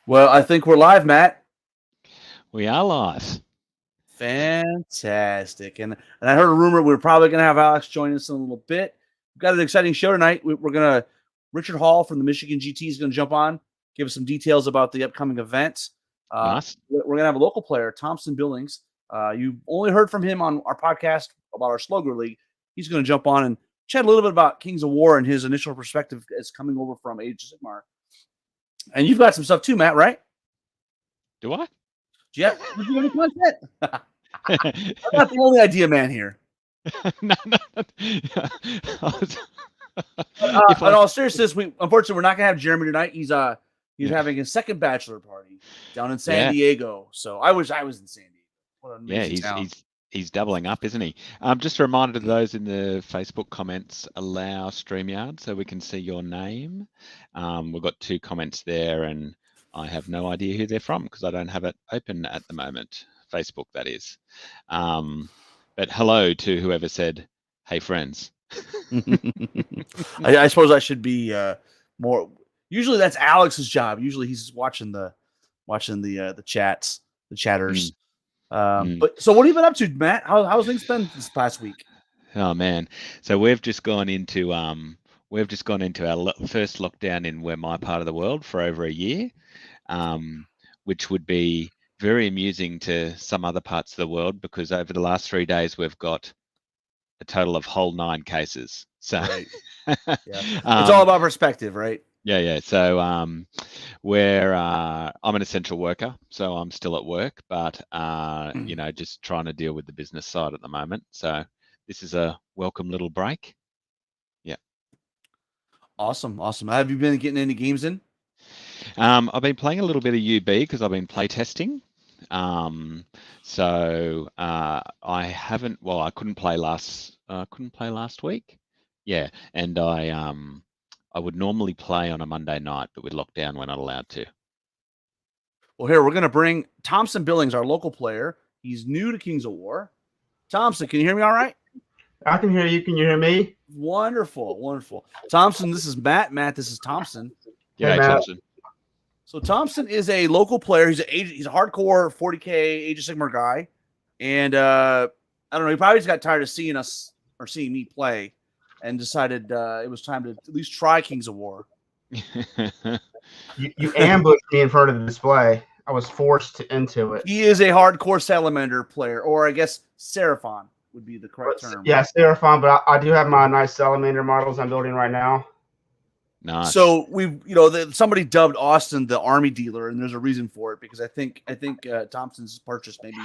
Well, I think we're live, Matt. We are live. Fantastic. And I heard a rumor we're probably going to have Alex join us in a little bit. We've got an exciting show tonight. We're going to Richard Hall from the Michigan GT is going to jump on, give us some details about the upcoming event. Nice. We're going to have a local player, Thompson Billings. You've only heard from him on our podcast about our Slugger League. He's going to jump on and chat a little bit about Kings of War and his initial perspective as coming over from Age of Sigmar. And you've got some stuff too, Matt, right? Do I? Yeah, did you have any content? I'm not the only idea man here. No. In all seriousness, unfortunately we're not gonna have Jeremy tonight. He's having his second bachelor party down in San Diego. So I wish I was in San Diego. What an amazing town. He's doubling up, isn't he? Just a reminder to those in the Facebook comments, allow StreamYard so we can see your name. We've got 2 comments there, and I have no idea who they're from because I don't have it open at the moment. Facebook, that is. But hello to whoever said, "Hey, friends." I suppose I should be more. Usually that's Alex's job. Usually he's watching the chats, the chatters. But so what have you been up to, Matt? How's things been this past week? Oh man, so we've just gone into our first lockdown in my part of the world for over a year, which would be very amusing to some other parts of the world because over the last 3 days we've got a total of whole 9 cases. So right. It's all about perspective, right? Yeah. So I'm an essential worker, so I'm still at work, but just trying to deal with the business side at the moment. So this is a welcome little break. Yeah. Awesome. Have you been getting any games in? I've been playing a little bit of UB because I've been play testing. So I haven't. Well, I couldn't play last week. Yeah, and I would normally play on a Monday night, but with lockdown, we're not allowed to. Well, here we're going to bring Thompson Billings, our local player. He's new to Kings of War. Thompson, can you hear me all right? I can hear you. Can you hear me? Wonderful. Thompson, this is Matt. Matt, this is Thompson. Yeah, Thompson. So Thompson is a local player. He's a hardcore 40K Age of Sigmar guy. And I don't know, he probably just got tired of seeing us or seeing me play and decided it was time to at least try Kings of War. You ambushed me in front of the display. I was forced into it. He is a hardcore Salamander player, or I guess Seraphon would be the correct term. Yeah, Seraphon, but I do have my nice Salamander models I'm building right now. Nice. So somebody dubbed Austin the army dealer, and there's a reason for it because I think Thompson's purchased maybe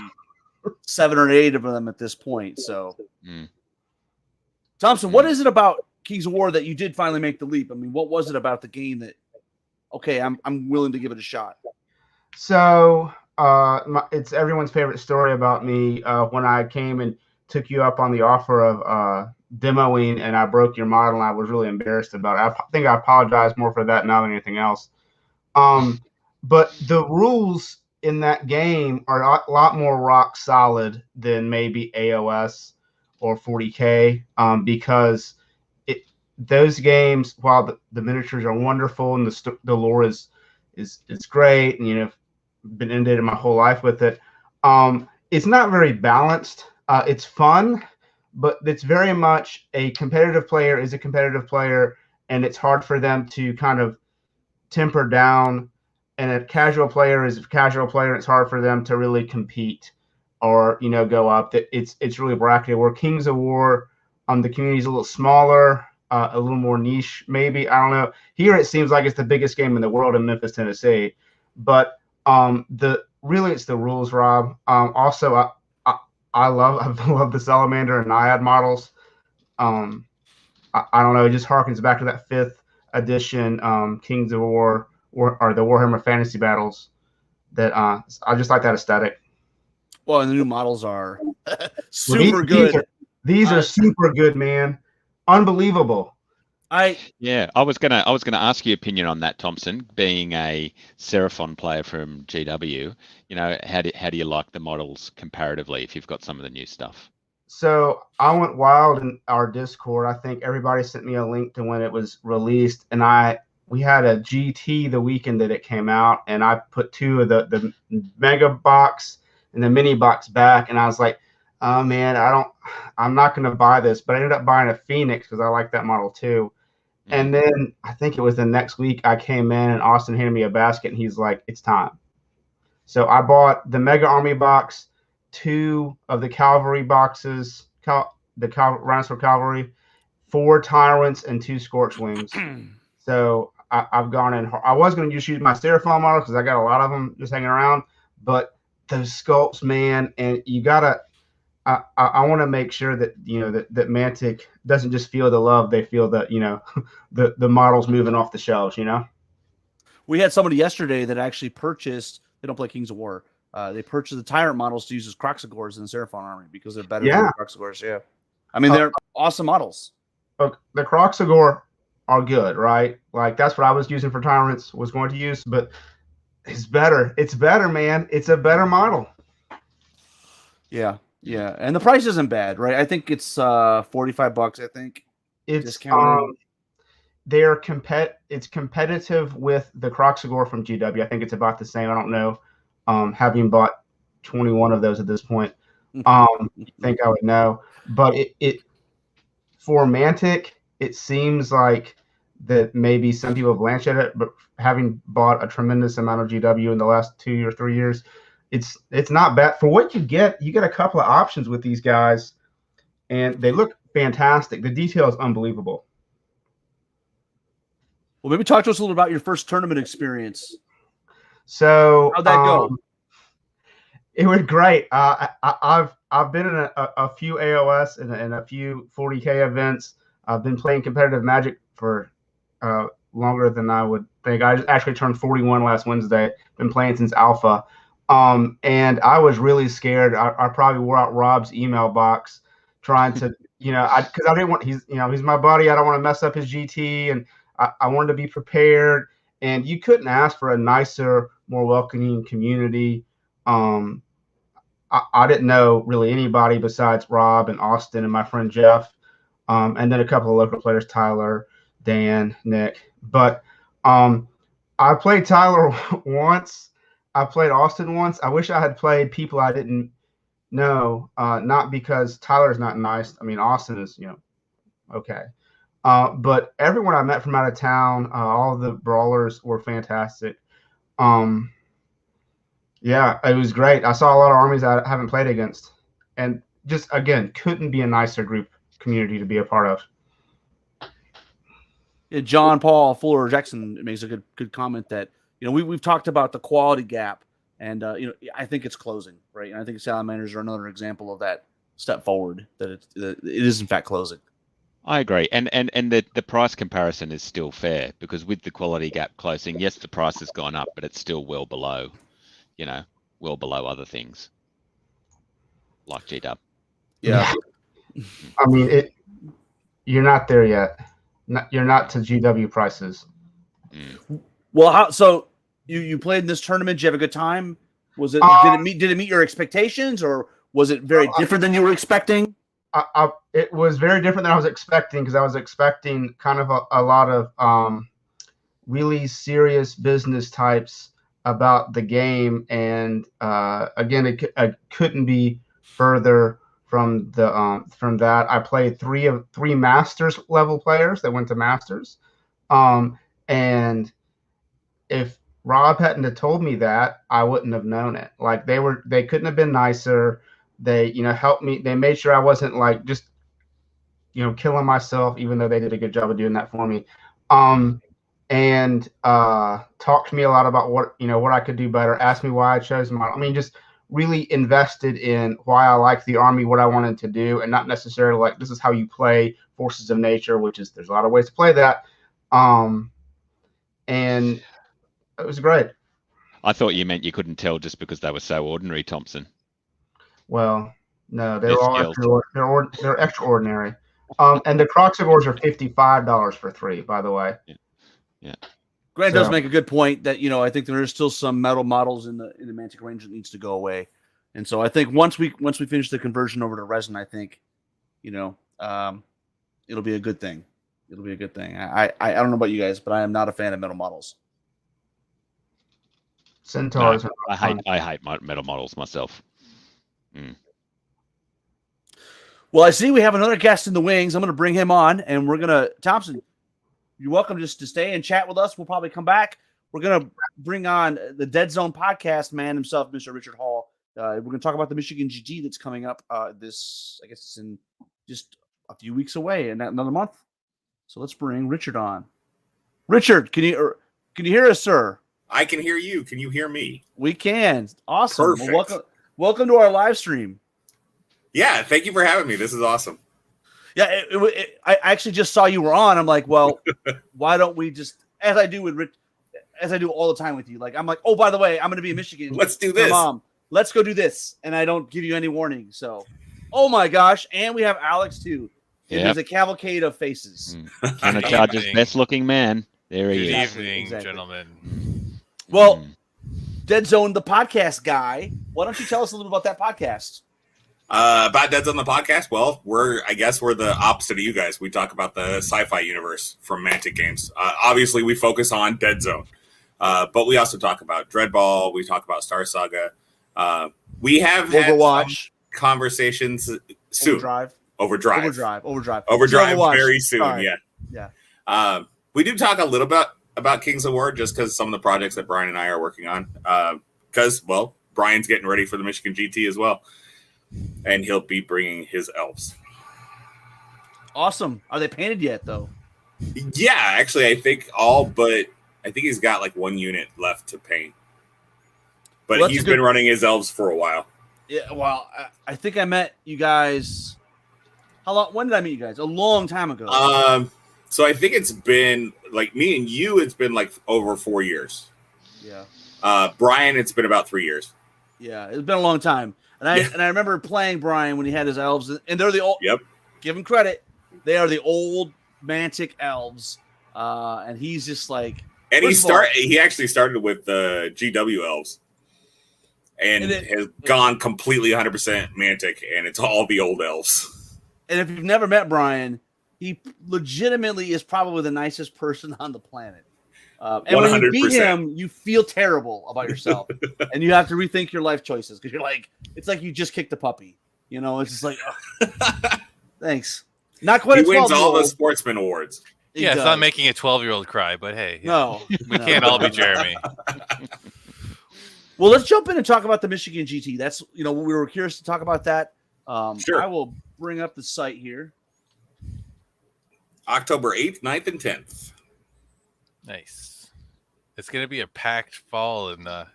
7 or 8 of them at this point. So, Thompson, what is it about Kings of War that you did finally make the leap? I mean, what was it about the game that, okay, I'm willing to give it a shot? So it's everyone's favorite story about me when I came and took you up on the offer of demoing, and I broke your model, and I was really embarrassed about it. I think I apologize more for that now than anything else. But the rules in that game are a lot more rock solid than maybe AOS or 40K because those games, while the miniatures are wonderful and the lore is great, and been inundated my whole life with it, it's not very balanced. It's fun, but it's very much a competitive player is a competitive player, and it's hard for them to kind of temper down. And a casual player is a casual player, and it's hard for them to really compete or go up. It's really bracketed. Where Kings of War, the community is a little smaller, a little more niche, maybe. I don't know. Here it seems like it's the biggest game in the world in Memphis, Tennessee, but it's the rules, Rob. Also, I love the Salamander and Naiad models. I don't know. It just harkens back to that 5th edition Kings of War or the Warhammer Fantasy Battles. That I just like that aesthetic. Well, and the new models are super good. These are super good, man. Unbelievable. I was gonna ask your opinion on that, Thompson. Being a Seraphon player from GW, how do you like the models comparatively if you've got some of the new stuff? So I went wild in our Discord. I think everybody sent me a link to when it was released, and I we had a GT the weekend that it came out, and I put 2 of the mega box and the mini box back, and I was like, oh man, I'm not going to buy this, but I ended up buying a Phoenix because I like that model too. And then I think it was the next week I came in and Austin handed me a basket and he's like, it's time. So I bought the Mega Army box, 2 of the Cavalry boxes, the Rhinosaur Cavalry, 4 Tyrants, and 2 Scorch Wings. So I've gone in. I was going to just use my Styrofoam model because I got a lot of them just hanging around. But those sculpts, man, and you gotta. I want to make sure that that Mantic doesn't just feel the love; they feel that the models moving off the shelves. We had somebody yesterday that actually purchased. They don't play Kings of War. They purchased the Tyrant models to use as Croxagores in the Seraphon army because they're better than Croxagores. Yeah, I mean they're awesome models. Look, the Croxagore are good, right? Like that's what I was using for Tyrants. Was going to use, but it's better. It's better, man. It's a better model. Yeah. Yeah, and the price isn't bad, right? I think it's $45. I think it's it's competitive with the Croxagore from GW. I think it's about the same. I don't know. Having bought 21 of those at this point, I think I would know. But it for Mantic, it seems like that maybe some people have blanched at it, but having bought a tremendous amount of GW in the last 2 or 3 years. It's not bad for what you get. You get a couple of options with these guys, and they look fantastic. The detail is unbelievable. Well, maybe talk to us a little about your first tournament experience. So how'd that go? It was great. I've been in a few AOS and a few 40K events. I've been playing competitive Magic for longer than I would think. I actually turned 41 last Wednesday. Been playing since Alpha. And I was really scared. I probably wore out Rob's email box trying to, because I didn't want, he's my buddy. I don't want to mess up his GT. And I wanted to be prepared. And you couldn't ask for a nicer, more welcoming community. I didn't know really anybody besides Rob and Austin and my friend Jeff. And then a couple of local players, Tyler, Dan, Nick. But I played Tyler once. I played Austin once. I wish I had played people I didn't know, not because Tyler's not nice. I mean, Austin is, okay. But everyone I met from out of town, all of the brawlers were fantastic. Yeah, it was great. I saw a lot of armies I haven't played against. And just, again, couldn't be a nicer community to be a part of. Yeah, John Paul Fuller Jackson makes a good comment that, we've talked about the quality gap, and I think it's closing, right? And I think Salamanders are another example of that step forward, that it is in fact closing. I agree, and the price comparison is still fair because with the quality gap closing, yes, the price has gone up, but it's still well below, well below other things like GW. Yeah, I mean you're not there yet. You're not to GW prices. Well, so you played in this tournament? Did you have a good time? Was it did it meet your expectations, or was it very different than you were expecting? It was very different than I was expecting, because I was expecting kind of a lot of really serious business types about the game, and again, it couldn't be further from that. I played three Masters level players that went to Masters, and if Rob hadn't have told me that, I wouldn't have known it. Like they couldn't have been nicer. They, helped me. They made sure I wasn't like just, killing myself, even though they did a good job of doing that for me. And talked to me a lot about what I could do better. Asked me why I chose my. I mean, just really invested in why I liked the army, what I wanted to do, and not necessarily like this is how you play Forces of Nature, which is there's a lot of ways to play that. And it was great. I thought you meant you couldn't tell just because they were so ordinary, Thompson. Well, no, they're extraordinary. And the Croxagores are $55 for 3, by the way. Yeah. Grant does make a good point that I think there is still some metal models in the Mantic range that needs to go away, and so I think once we finish the conversion over to resin, I think it'll be a good thing. It'll be a good thing. I don't know about you guys, but I am not a fan of metal models. Centaurs. No, are fun. I hate metal models myself. Well, I see we have another guest in the wings. I'm going to bring him on, and we're going to Thompson. You're welcome just to stay and chat with us. We'll probably come back. We're going to bring on the Dead Zone podcast man himself, Mr. Richard Hall. We're going to talk about the Michigan GT that's coming up. I guess it's in just a few weeks away, and another month. So let's bring Richard on. Richard, can you hear us, sir? I can hear you. Can you hear me? We can. Awesome. Perfect. Well, welcome to our live stream. Yeah, thank you for having me. This is awesome. Yeah, I actually just saw you were on. I'm like, well, why don't we just, as I do with Rich, as I do all the time with you, like I'm like, oh, by the way, I'm going to be in Michigan. Let's do this. Mom, let's go do this, and I don't give you any warning. So, oh my gosh, and we have Alex too. Yep. There's a cavalcade of faces. Hannah Charge's best looking man. There he Good is. evening, Exactly. gentlemen. Well, Dead Zone, the podcast guy. Why don't you tell us a little bit about that podcast? About Dead Zone the podcast. Well, I guess we're the opposite of you guys. We talk about the sci-fi universe from Mantic Games. Obviously, we focus on Dead Zone, but we also talk about Dreadball. We talk about Star Saga. We have had Overwatch, some conversations soon. Overdrive. Overdrive Overwatch. very soon. Sorry. Yeah. We do talk a little bit about Kings of War just because some of the projects that Brian and I are working on. Because, well, Brian's getting ready for the Michigan GT as well. And he'll be bringing his elves. Awesome. Are they painted yet, though? Yeah, actually, I think I think he's got like one unit left to paint. But Well, he's been running his elves for a while. Yeah, well, I think I met you guys. How long? When did I meet you guys? A long time ago. So I think it's been like me and you. It's been like over 4 years. Yeah. Brian, it's been about 3 years. Yeah, it's been a long time, and I remember playing Brian when he had his elves, and they're the old. Yep. Give him credit; they are the old Mantic elves, and he's just like. And First he actually started with the GW elves, and has gone completely 100% Mantic, and it's all the old elves. And if you've never met Brian, he legitimately is probably the nicest person on the planet. And when you beat 100%. him, you feel terrible about yourself, and you have to rethink your life choices because you're like, it's like you just kicked a puppy. You know, it's just like, oh, thanks. Not quite. He a wins all the 12-year-old. sportsman awards. He Yeah, it's does. not making a 12-year-old cry, but hey, No, we can't all be Jeremy. Well, let's jump in and talk about the Michigan GT. That's we were curious to talk about that. Sure. I will bring up the site here. October 8th, 9th, and 10th. Nice. It's gonna be a packed fall in the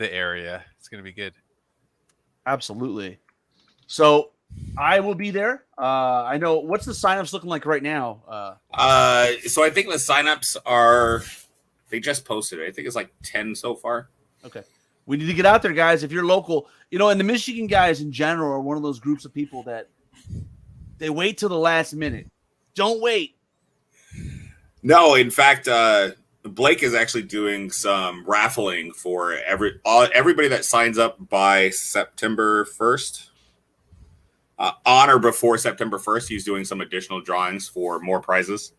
area. It's gonna be good. Absolutely. So I will be there. I know what's the signups looking like right now. So I think the signups they just posted it. I think it's like 10 so far. Okay. We need to get out there, guys. If you're local, and the Michigan guys in general are one of those groups of people that they wait till the last minute. Don't wait. No, in fact, Blake is actually doing some raffling for everybody that signs up by September 1st. On or before September 1st, he's doing some additional drawings for more prizes.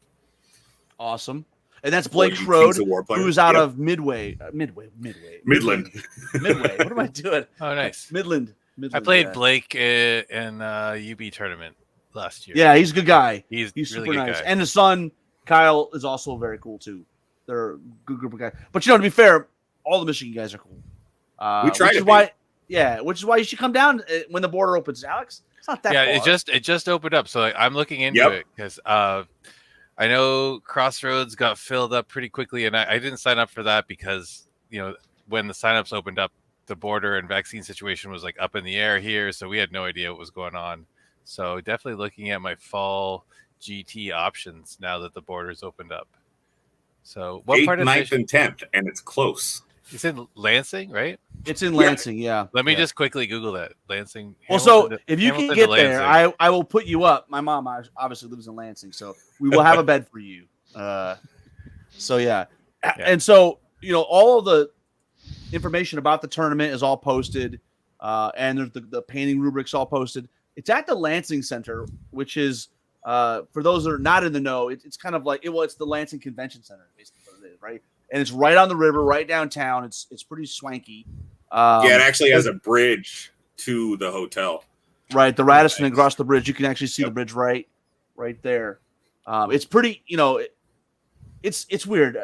Awesome. And that's For Blake you Frode, Kings of War players. who's out Yep. of Midland. Midland. What am I doing? Oh, nice. Midland. I played yeah. Blake in UB tournament last year. Yeah, he's a good guy. he's He's really super good nice. guy. And his son, Kyle, is also very cool, too. They're a good group of guys. But, to be fair, all the Michigan guys are cool. We try which to is be. why, which is why you should come down when the border opens, Alex. It's not that Yeah, far. it just opened up, so I'm looking into Yep. it because I know Crossroads got filled up pretty quickly, and I didn't sign up for that because when the signups opened up, the border and vaccine situation was like up in the air here, so we had no idea what was going on. So definitely looking at my fall GT options now that the border's opened up. So what 8th, part of 9th, and 10th, and it's close. it's in Lansing, right? It's in Lansing, yeah. Let me Yeah. just quickly Google that. Lansing. Well, so Hamilton to- if you can Hamilton get to there, Lansing. I will put you up. My mom obviously lives in Lansing, so we will have a bed for you. So yeah. And so all of the information about the tournament is all posted, and there's the painting rubrics all posted. It's at the Lansing Center, which is For those that are not in the know, it's kind of like it's the Lansing Convention Center, basically what it is, right? And it's right on the river, right downtown. It's pretty swanky. Yeah, it actually has a bridge to the hotel. Right, the Radisson across the bridge. You can actually see the bridge right there. It's pretty, it's weird.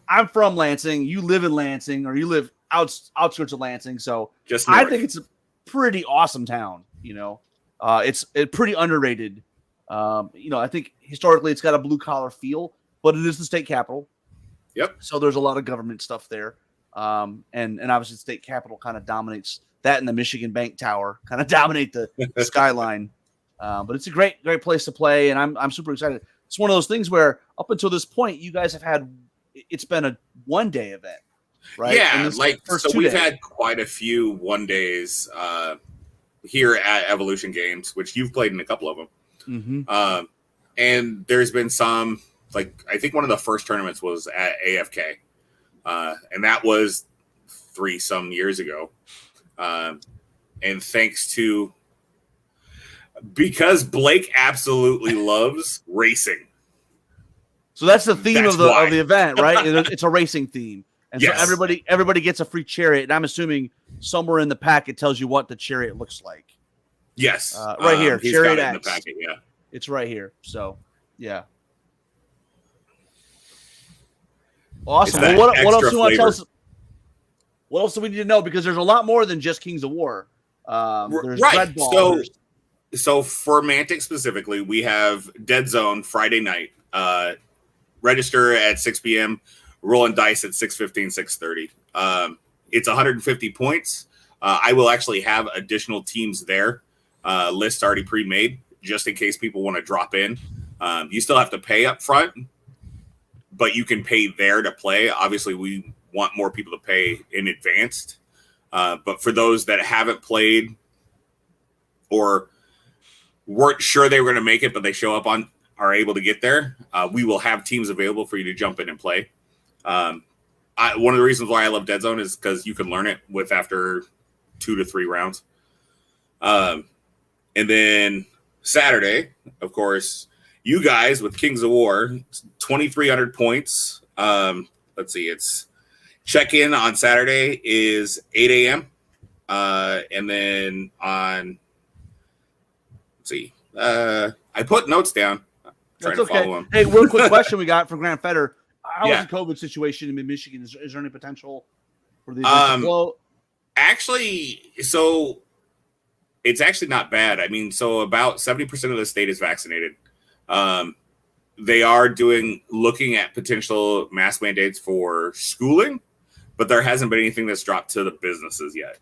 I'm from Lansing. You live in Lansing, or you live outskirts of Lansing. So Just I north. think it's a pretty awesome town. It's pretty underrated. I think historically it's got a blue collar feel, but it is the state capital. Yep. So there's a lot of government stuff there. And obviously the state capital kind of dominates that, and the Michigan Bank Tower kind of dominate the skyline. But it's a great place to play, and I'm super excited. It's one of those things where up until this point, you guys have it's been a 1-day event, right? Yeah, so we've had quite a few 1 days here at Evolution Games, which you've played in a couple of them. Mm-hmm. And there's been some, I think one of the first tournaments was at AFK, and that was 3-some years ago. And thanks to, because Blake absolutely loves racing. So that's the theme of why. the event, right? It's a racing theme. And Yes. so everybody gets a free chariot. And I'm assuming somewhere in the pack it tells you what the chariot looks like. Yes. Right here, He's Chariot got it in the X. packet, yeah. It's right here. So, yeah. Awesome. It's Well, that what else extra do you want to tell flavor. us? What else do we need to know? Because there's a lot more than just Kings of War. There's Right. Red Ball. So for Mantic specifically, we have Dead Zone Friday night. Register at 6 p.m. Rolling dice at 6:15, 6:30. It's 150 points. I will actually have additional teams there. Lists already pre-made, just in case people want to drop in. You still have to pay up front, but you can pay there to play. Obviously, we want more people to pay in advance. But for those that haven't played or weren't sure they were going to make it, but they are able to get there, we will have teams available for you to jump in and play. One of the reasons why I love Dead Zone is because you can learn it with after 2 to 3 rounds. And then Saturday, of course, you guys with Kings of War, 2,300 points. Let's see, it's check-in on Saturday is 8 a.m. And then on, let's see, I put notes down. Trying That's to follow okay. them. Hey, real quick question we got from Grant Feder. How Yeah. is the COVID situation in Michigan? Is there any potential for the event to blow? Actually, so it's actually not bad. I mean, so about 70% of the state is vaccinated. They are looking at potential mask mandates for schooling, but there hasn't been anything that's dropped to the businesses yet.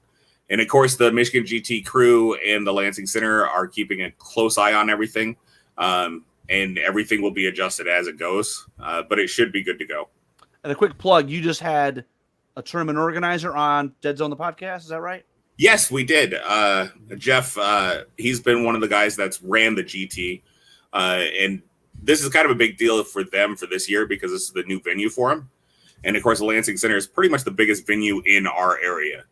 And of course, the Michigan GT crew and the Lansing Center are keeping a close eye on everything. And everything will be adjusted as it goes, but it should be good to go. And a quick plug, you just had a tournament organizer on Dead Zone the podcast, is that right? Yes, we did. Jeff, he's been one of the guys that's ran the GT. And this is kind of a big deal for them for this year because this is the new venue for them. And of course, the Lansing Center is pretty much the biggest venue in our area.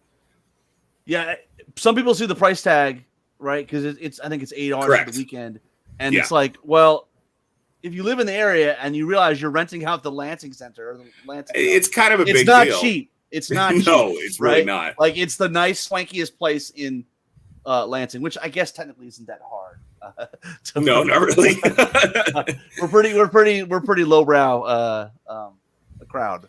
Yeah, some people see the price tag, right? Because I think it's $8 Correct. for the weekend. And Yeah. it's like, well, if you live in the area and you realize you're renting out the Lansing Center, or the Lansing, It's kind of a it's big not deal. cheap. It's not No, cheap. it's really right? not. Like, it's the nice, swankiest place in Lansing, which I guess technically isn't that hard. No, not really. We're pretty lowbrow crowd.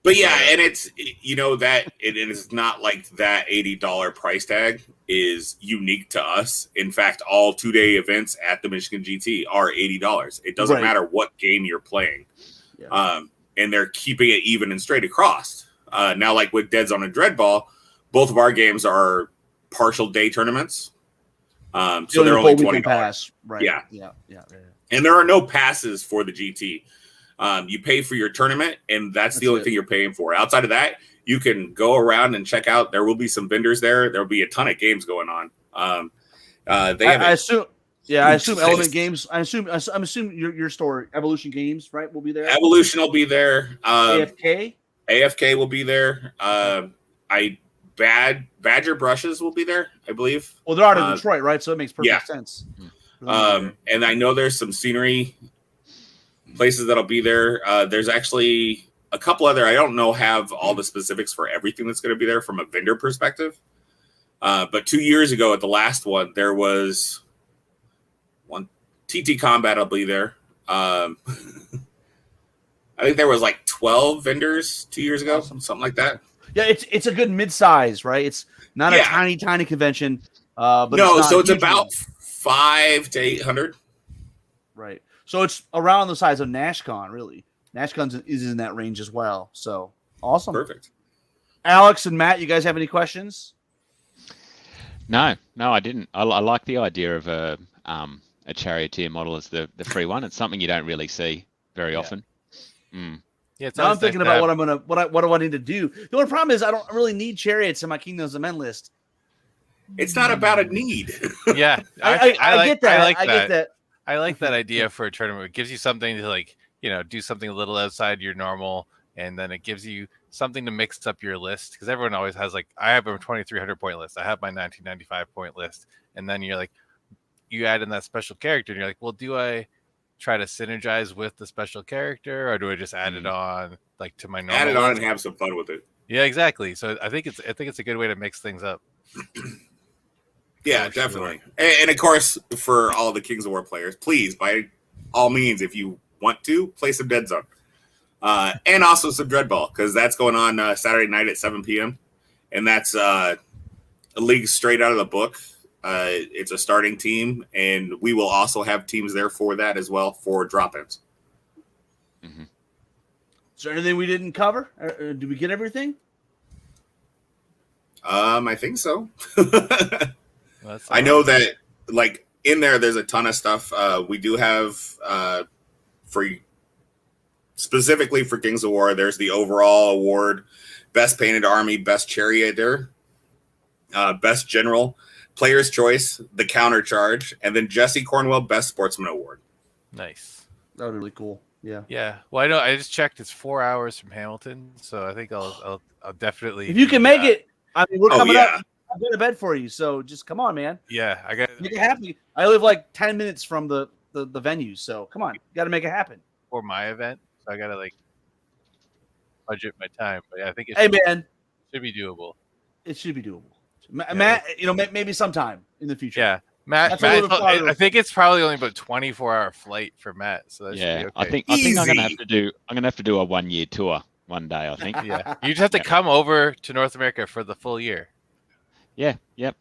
But yeah, and it's that it is not like that $80 price tag is unique to us. In fact, all 2-day events at the Michigan GT are $80. It doesn't Right. matter what game you're playing. Yeah. And they're keeping it even and straight across. Now, like with Dead Zone and Dreadball, both of our games are partial day tournaments. So they're only $20. Pass. Right. Yeah. Yeah. And there are no passes for the GT. You pay for your tournament, and that's the only thing you're paying for. Outside of that, you can go around and check out. There will be some vendors there. There will be a ton of games going on. I assume Element Games. I'm assuming your store, Evolution Games, right, will be there. Evolution will be there. AFK will be there. Badger Brushes will be there, I believe. Well, they're out of Detroit, right? So it makes perfect yeah. sense. And I know there's some scenery places that'll be there. There's actually a couple other, I don't know, have all the specifics for everything that's going to be there from a vendor perspective. But 2 years ago at the last one, there was one TT Combat will be there. I think there was like 12 vendors 2 years ago, something like that. Yeah, it's a good mid-size, right? It's not a tiny convention. But no, it's so it's about 500 to 800. Right. So it's around the size of NashCon, really. NashCon is in that range as well. So awesome. Perfect. Alex and Matt, you guys have any questions? No, I didn't. I like the idea of a charioteer model as the free one. It's something you don't really see very often. Mm. Yeah, now I'm thinking about what do I need to do. The only problem is I don't really need chariots in my Kingdoms of Men list. It's not about a need. Yeah, I get that. I get that. I like that idea for a tournament. It gives you something to do something a little outside your normal, and then it gives you something to mix up your list, because everyone always has I have a 2,300 point list. I have my 1995 point list, and then you're you add in that special character, and you're well, do I try to synergize with the special character, or do I just add it on to my normal? Add it on list? and have some fun with it. Yeah, exactly. So I think it's a good way to mix things up. Yeah, definitely. And of course, for all the Kings of War players, please, by all means, if you want to, play some Dead Zone. And also some Dreadball, because that's going on Saturday night at 7 p.m. And that's a league straight out of the book. It's a starting team, and we will also have teams there for that as well for drop-ins. Mm-hmm. Is there anything we didn't cover? Did we get everything? I think so. Well, I know that in there's a ton of stuff. We do have specifically for Kings of War, there's the overall award, Best Painted Army, Best Charioteer, Best General, Player's Choice, the Counter Charge, and then Jesse Cornwell Best Sportsman Award. Nice. That would be really cool. Yeah. Yeah. Well, I know. I just checked. It's 4 hours from Hamilton, so I think I'll definitely. If you can make it, I mean, we're coming yeah. up. I'll go to bed for you, so just come on, man. Yeah, I got make it happen. I live 10 minutes from the venue, so come on, you got to make it happen for my event. So I got to budget my time, but yeah, I think it should be doable. It should be doable. Matt, maybe sometime in the future. Yeah, Matt I think it's probably only about 24-hour flight for Matt, so that should be okay. I think I'm gonna have to do a 1 year tour one day. I think. Yeah, you just have to come over to North America for the full year. Yeah, yep.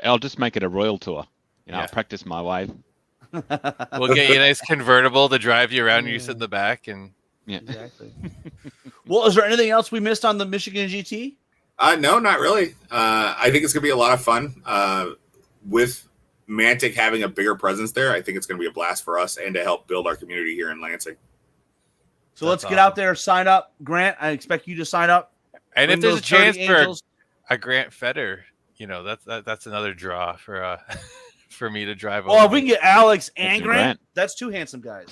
I'll just make it a royal tour. I'll practice my way. We'll get you a nice convertible to drive you around. You sit in the back, and exactly. Well, is there anything else we missed on the Michigan GT? No, not really. I think it's gonna be a lot of fun. With Mantic having a bigger presence there, I think it's gonna be a blast for us and to help build our community here in Lansing. So let's get out there, sign up. Grant, I expect you to sign up. And if there's a chance for a Grant Feder, that's another draw for for me to drive. Well, if we can get Alex and Grant, that's two handsome guys.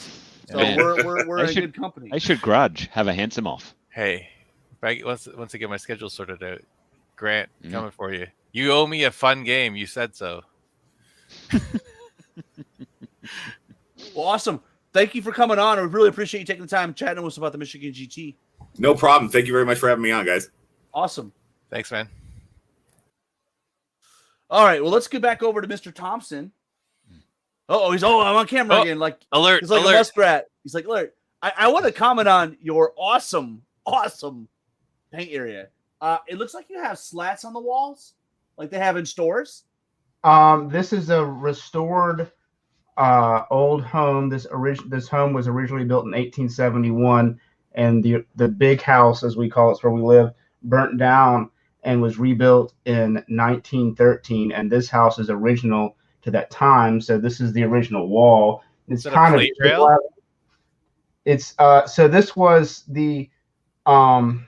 So we're in a good company. They should have a handsome off. Hey, once I get my schedule sorted out, Grant, coming for you. You owe me a fun game. You said so. Well, awesome. Thank you for coming on. I really appreciate you taking the time chatting with us about the Michigan GT. No problem. Thank you very much for having me on, guys. Awesome. Thanks, man. All right. Well, let's get back over to Mr. Thompson. I'm on camera again. Alert. He's like alert. a muskrat. He's like, alert. I want to comment on your awesome paint area. It looks like you have slats on the walls, like they have in stores. This is a restored old home. This home was originally built in 1871, and the big house, as we call it, where we live, burnt down and was rebuilt in 1913. And this house is original to that time. So this is the original wall. It's kind of trail. It's so this was the how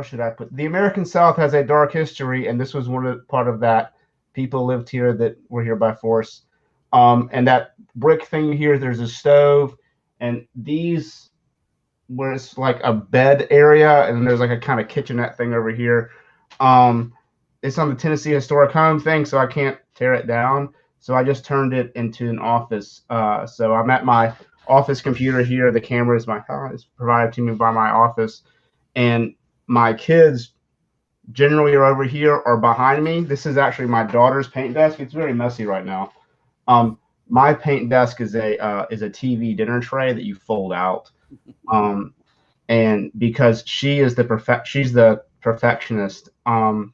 should I put, the American South has a dark history, and this was part of that. People lived here that were here by force. And that brick thing here, there's a stove, and these where it's like a bed area, and there's like a kind of kitchenette thing over here. It's on the Tennessee Historic Home thing, so I can't tear it down. So I just turned it into an office. So I'm at my office computer here. The camera is is provided to me by my office, and my kids generally are over here or behind me. This is actually my daughter's paint desk. It's very messy right now. My paint desk is a TV dinner tray that you fold out. And because she's the perfectionist. And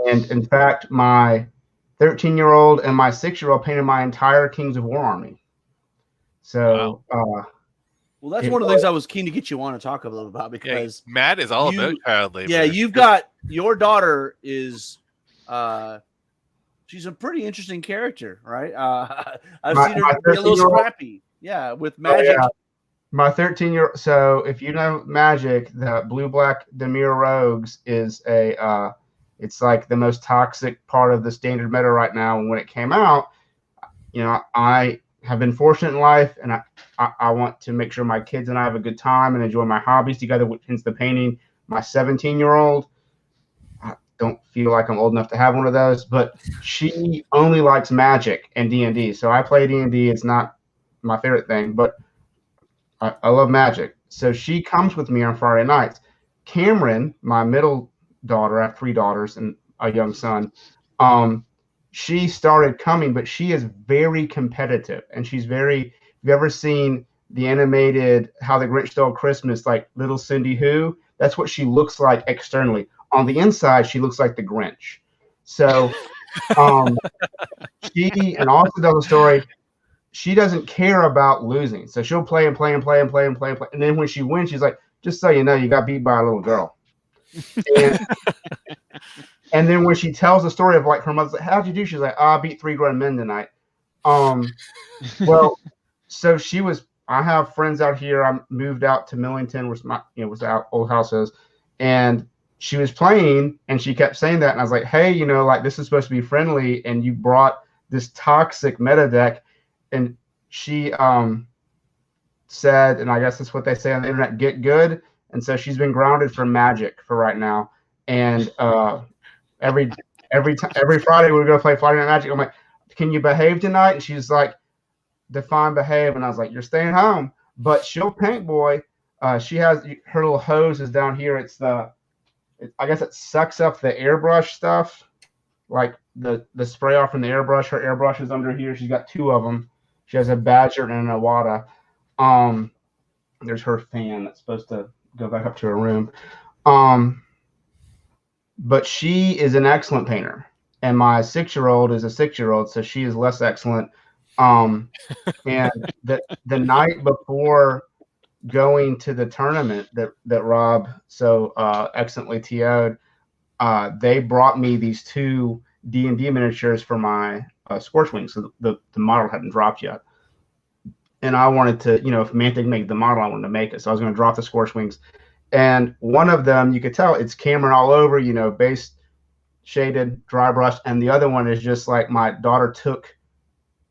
in fact, my 13-year-old and my 6-year-old painted my entire Kings of War army. So, well, that's one of the things I was keen to get you on to talk a little about, because Matt is all about child labor. Yeah, you've got your daughter is she's a pretty interesting character, right? I've seen her be a little scrappy. Yeah, with Magic. Yeah. My 13-year-old. So if you know Magic, the blue-black Dimir Rogues is it's like the most toxic part of the standard meta right now. And when it came out, I have been fortunate in life, and I want to make sure my kids and I have a good time and enjoy my hobbies together, hence the painting. My 17-year-old, I don't feel like I'm old enough to have one of those, but she only likes Magic and D&D. So I play D&D. It's not my favorite thing, but I love Magic. So she comes with me on Friday nights. Cameron, my middle daughter, I have 3 daughters and a young son. She started coming, but she is very competitive, and she's very. Have you ever seen the animated How the Grinch Stole Christmas, like little Cindy Who? That's what she looks like externally. On the inside, she looks like the Grinch. So, she and also tells a story. She doesn't care about losing, so she'll play and play and play and play and play and play. And then when she wins, she's like, "Just so you know, you got beat by a little girl." And then when she tells the story of like her mother's like, "How'd you do?" She's like, "I beat 3 grown men tonight." Well, so she was. I have friends out here. I moved out to Millington, which was our old house is, and she was playing, and she kept saying that, and I was like, "Hey, like this is supposed to be friendly, and you brought this toxic meta deck." And she said, and I guess that's what they say on the internet, "Get good." And so she's been grounded for Magic for right now, and every Friday we go play Friday Night Magic. I'm like, "Can you behave tonight?" And she's like, "Define behave." And I was like, "You're staying home." But she'll paint, boy. She has her little hose is down here. I guess it sucks up the airbrush stuff, like the spray off from the airbrush. Her airbrush is under here. She's got 2 of them. She has a Badger and an Awada. There's her fan that's supposed to go back up to her room. But she is an excellent painter, and my 6-year-old is a 6-year-old, so she is less excellent. And the night before going to the tournament that Rob so excellently TO'd, they brought me these 2 D&D miniatures for my Scorch Wings. So the model hadn't dropped yet, and I wanted to, if Mantic made the model, I wanted to make it. So I was going to drop the Scorch Wings. And one of them, you could tell it's Cameron all over, base shaded, dry brushed. And the other one is just like my daughter took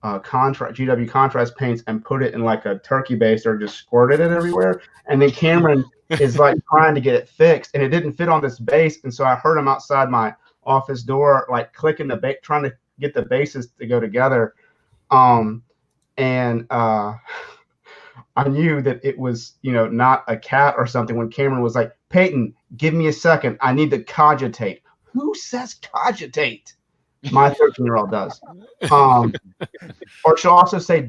GW contrast paints and put it in like a turkey base or just squirted it everywhere. And then Cameron is like trying to get it fixed, and it didn't fit on this base. And so I heard him outside my office door, like clicking the base, trying to get the bases to go together. I knew that it was, not a cat or something when Cameron was like, "Peyton, give me a second. I need to cogitate." Who says cogitate? My 13-year-old does. Or she'll also say,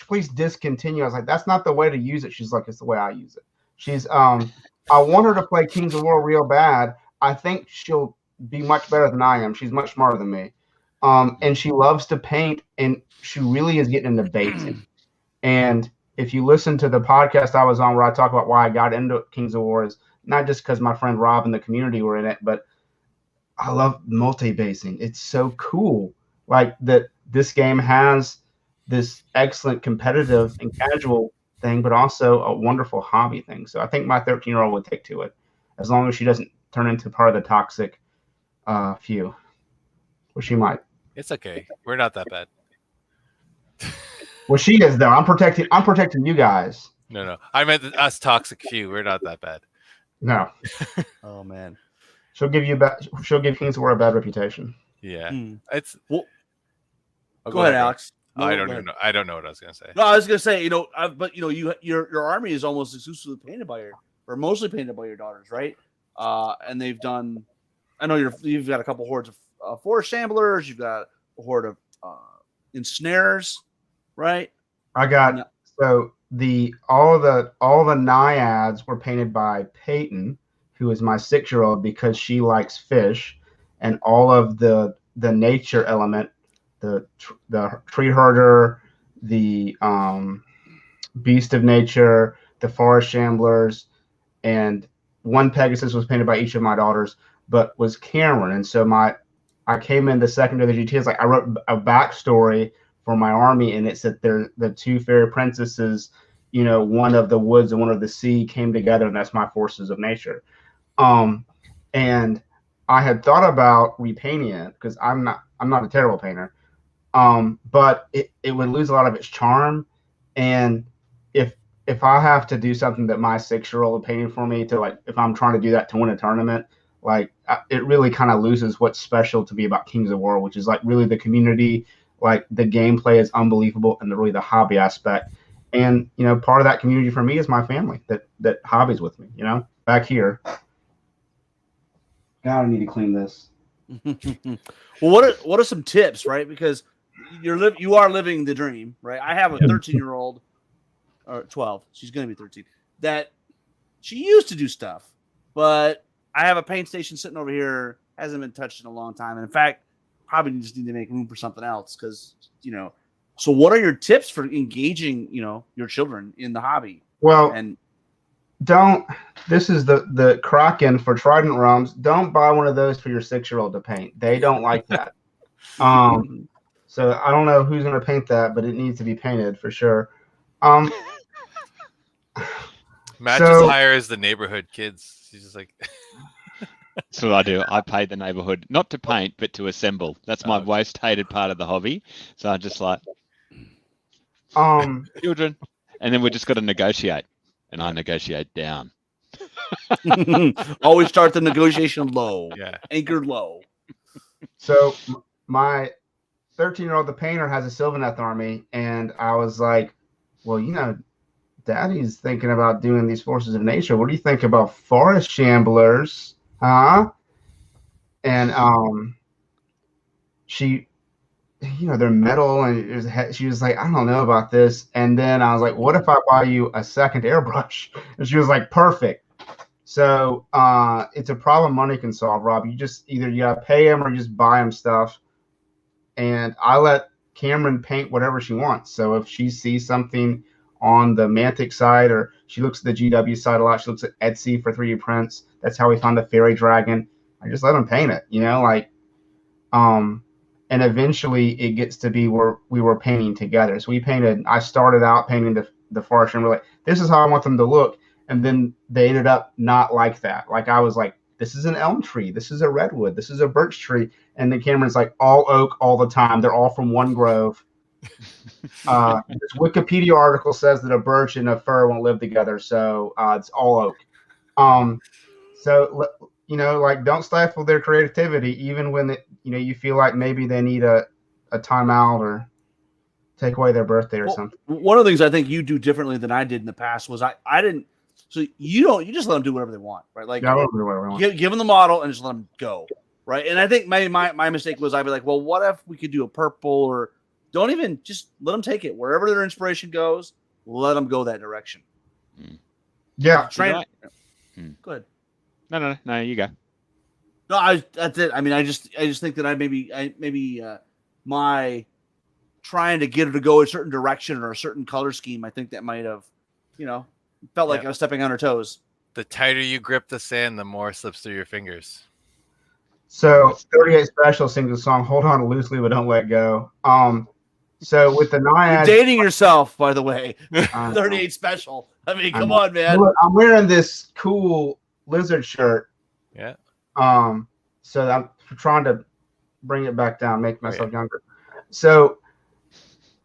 "Please discontinue." I was like, "That's not the way to use it." She's like, "It's the way I use it." She's, I want her to play Kings of War real bad. I think she'll be much better than I am. She's much smarter than me. And she loves to paint, and she really is getting into basing. And if you listen to the podcast I was on where I talk about why I got into Kings of War, is not just because my friend Rob and the community were in it, but I love multi-basing. It's so cool. Like that this game has this excellent competitive and casual thing, but also a wonderful hobby thing. So I think my 13-year-old would take to it, as long as she doesn't turn into part of the toxic few. Well, she might. It's okay. We're not that bad. Well, she is though. I'm protecting you guys. No. I meant us toxic few. We're not that bad. No. Oh man. She'll give Kings of War a bad reputation. Yeah. Hmm. It's Well, Oh, Go ahead, Rob. Alex. No, I go don't ahead. even know. I don't know what I was gonna say. No, I was gonna say, but your army is almost exclusively painted by or mostly painted by your daughters, right? And they've done. I know you've got a couple hordes of forest shamblers. You've got a horde of ensnarers, right? I got so all the naiads were painted by Peyton, who is my 6-year-old, because she likes fish, and all of the nature element, the tree herder, the beast of nature, the forest shamblers, and one Pegasus was painted by each of my daughters, but was Cameron. And so I came in the second of the GTs, like I wrote a backstory for my army, and it said they're the 2 fairy princesses, one of the woods and one of the sea came together, and that's my forces of nature. And I had thought about repainting it because I'm not a terrible painter. But it would lose a lot of its charm. And if I have to do something that my 6-year-old painted for me to, like, if I'm trying to do that to win a tournament, like, it really kind of loses what's special to me about Kings of War, which is like really the community, like the gameplay is unbelievable, and really the hobby aspect. And, part of that community for me is my family that hobbies with me, back here. God, I need to clean this. Well, what are some tips, right? Because you are living the dream, right? I have a 13-year-old, or 12. She's going to be 13. That she used to do stuff, but I have a paint station sitting over here, hasn't been touched in a long time, and in fact, probably just need to make room for something else because So, what are your tips for engaging, your children in the hobby? Well, and this is the Kraken for Trident Realms. Don't buy one of those for your 6-year-old to paint. They don't like that. So I don't know who's going to paint that, but it needs to be painted for sure. Matt just hires the neighborhood kids. She's just like. That's what I do. I pay the neighborhood not to paint, but to assemble. That's my most hated part of the hobby. So I just like children, and then we just got to negotiate, and I negotiate down. Always start the negotiation low. Yeah, anchored low. So my 13-year-old, the painter, has a Sylvaneth army, and I was like, well, Daddy's thinking about doing these forces of nature. What do you think about forest shamblers? Huh? And she, they're metal, and she was like, I don't know about this. And then I was like, what if I buy you a second airbrush? And she was like, perfect. So it's a problem money can solve, Rob. You just either you gotta pay him or you just buy him stuff. And I let Cameron paint whatever she wants. So if she sees something on the Mantic side, or she looks at the GW side a lot, she looks at Etsy for 3D prints. That's how we found the fairy dragon. I just let him paint it, and eventually it gets to be where we were painting together. So I started out painting the forest, and we're like, this is how I want them to look. And then they ended up not like that. Like I was like, this is an elm tree, this is a redwood, this is a birch tree. And then Cameron's like, all oak all the time. They're all from one grove. This Wikipedia article says that a birch and a fir won't live together, so it's all oak. So don't stifle their creativity, even when you feel like maybe they need a timeout or take away their birthday or something. One of the things I think you do differently than I did in the past was I didn't. So you just let them do whatever they want, right? Like, yeah, I don't do whatever I want. Give them the model and just let them go, right? And I think my mistake was I'd be like, well, what if we could do a purple, or don't even just let them take it wherever their inspiration goes. Let them go that direction. Yeah, Train. Go ahead. No, you go. No, that's it. I mean, I just think that I maybe my trying to get her to go a certain direction or a certain color scheme. I think that might have, felt like I was stepping on her toes. The tighter you grip the sand, the more slips through your fingers. So 38 Special sings a song, "Hold On Loosely But Don't Let Go." So with the Naiads, you're dating yourself, by the way. 38 Special. I mean, come on, man. I'm wearing this cool lizard shirt. Yeah. So I'm trying to bring it back down, make myself younger. So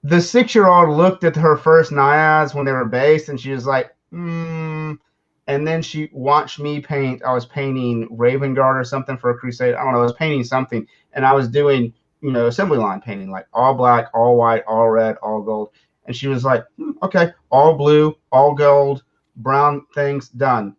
the 6-year-old looked at her first Naiads when they were based, and she was like, And then she watched me paint. I was painting Raven Guard or something for a crusade. I don't know. I was painting something, and I was doing assembly line painting, like all black, all white, all red, all gold. And she was like, okay, all blue, all gold, brown things done.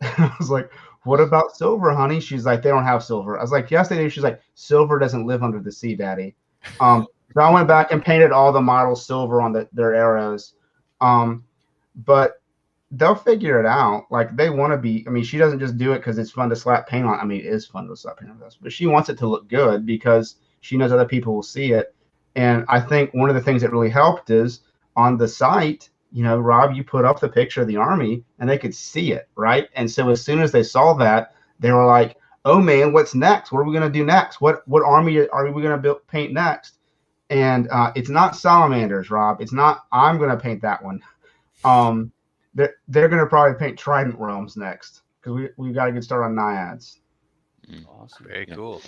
I was like, what about silver, honey? She's like, they don't have silver. I was like, yes, they do. She's like, silver doesn't live under the sea, Daddy. So I went back and painted all the models silver on their arrows. But they'll figure it out. Like, they want to be, I mean, she doesn't just do it because it's fun to slap paint on. I mean, it is fun to slap paint on this, but she wants it to look good because she knows other people will see it. And I think one of the things that really helped is on the site, Rob, you put up the picture of the army and they could see it, right? And so as soon as they saw that, they were like, oh man, what's next? What are we going to do next? What army are we going to paint next? And it's not salamanders, Rob. It's not, I'm going to paint that one. They're going to probably paint trident realms next because we got a good start on naiads. Awesome. Very cool.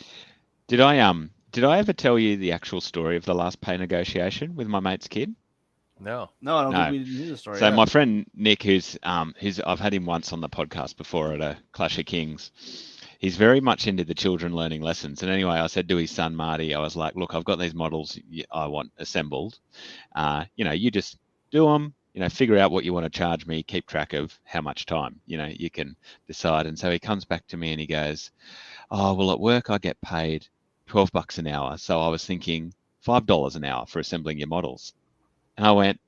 Did I ever tell you the actual story of the last pay negotiation with my mate's kid? No. No, I don't No. think we knew the story. So yet. my friend Nick, who's I've had him once on the podcast before at a Clash of Kings. He's very much into the children learning lessons. And anyway, I said to his son Marty, I was like, look, I've got these models I want assembled. You just do them. Figure out what you want to charge me. Keep track of how much time. You can decide. And so he comes back to me and he goes, oh well, at work I get paid $12 an hour. So I was thinking $5 an hour for assembling your models. And I went,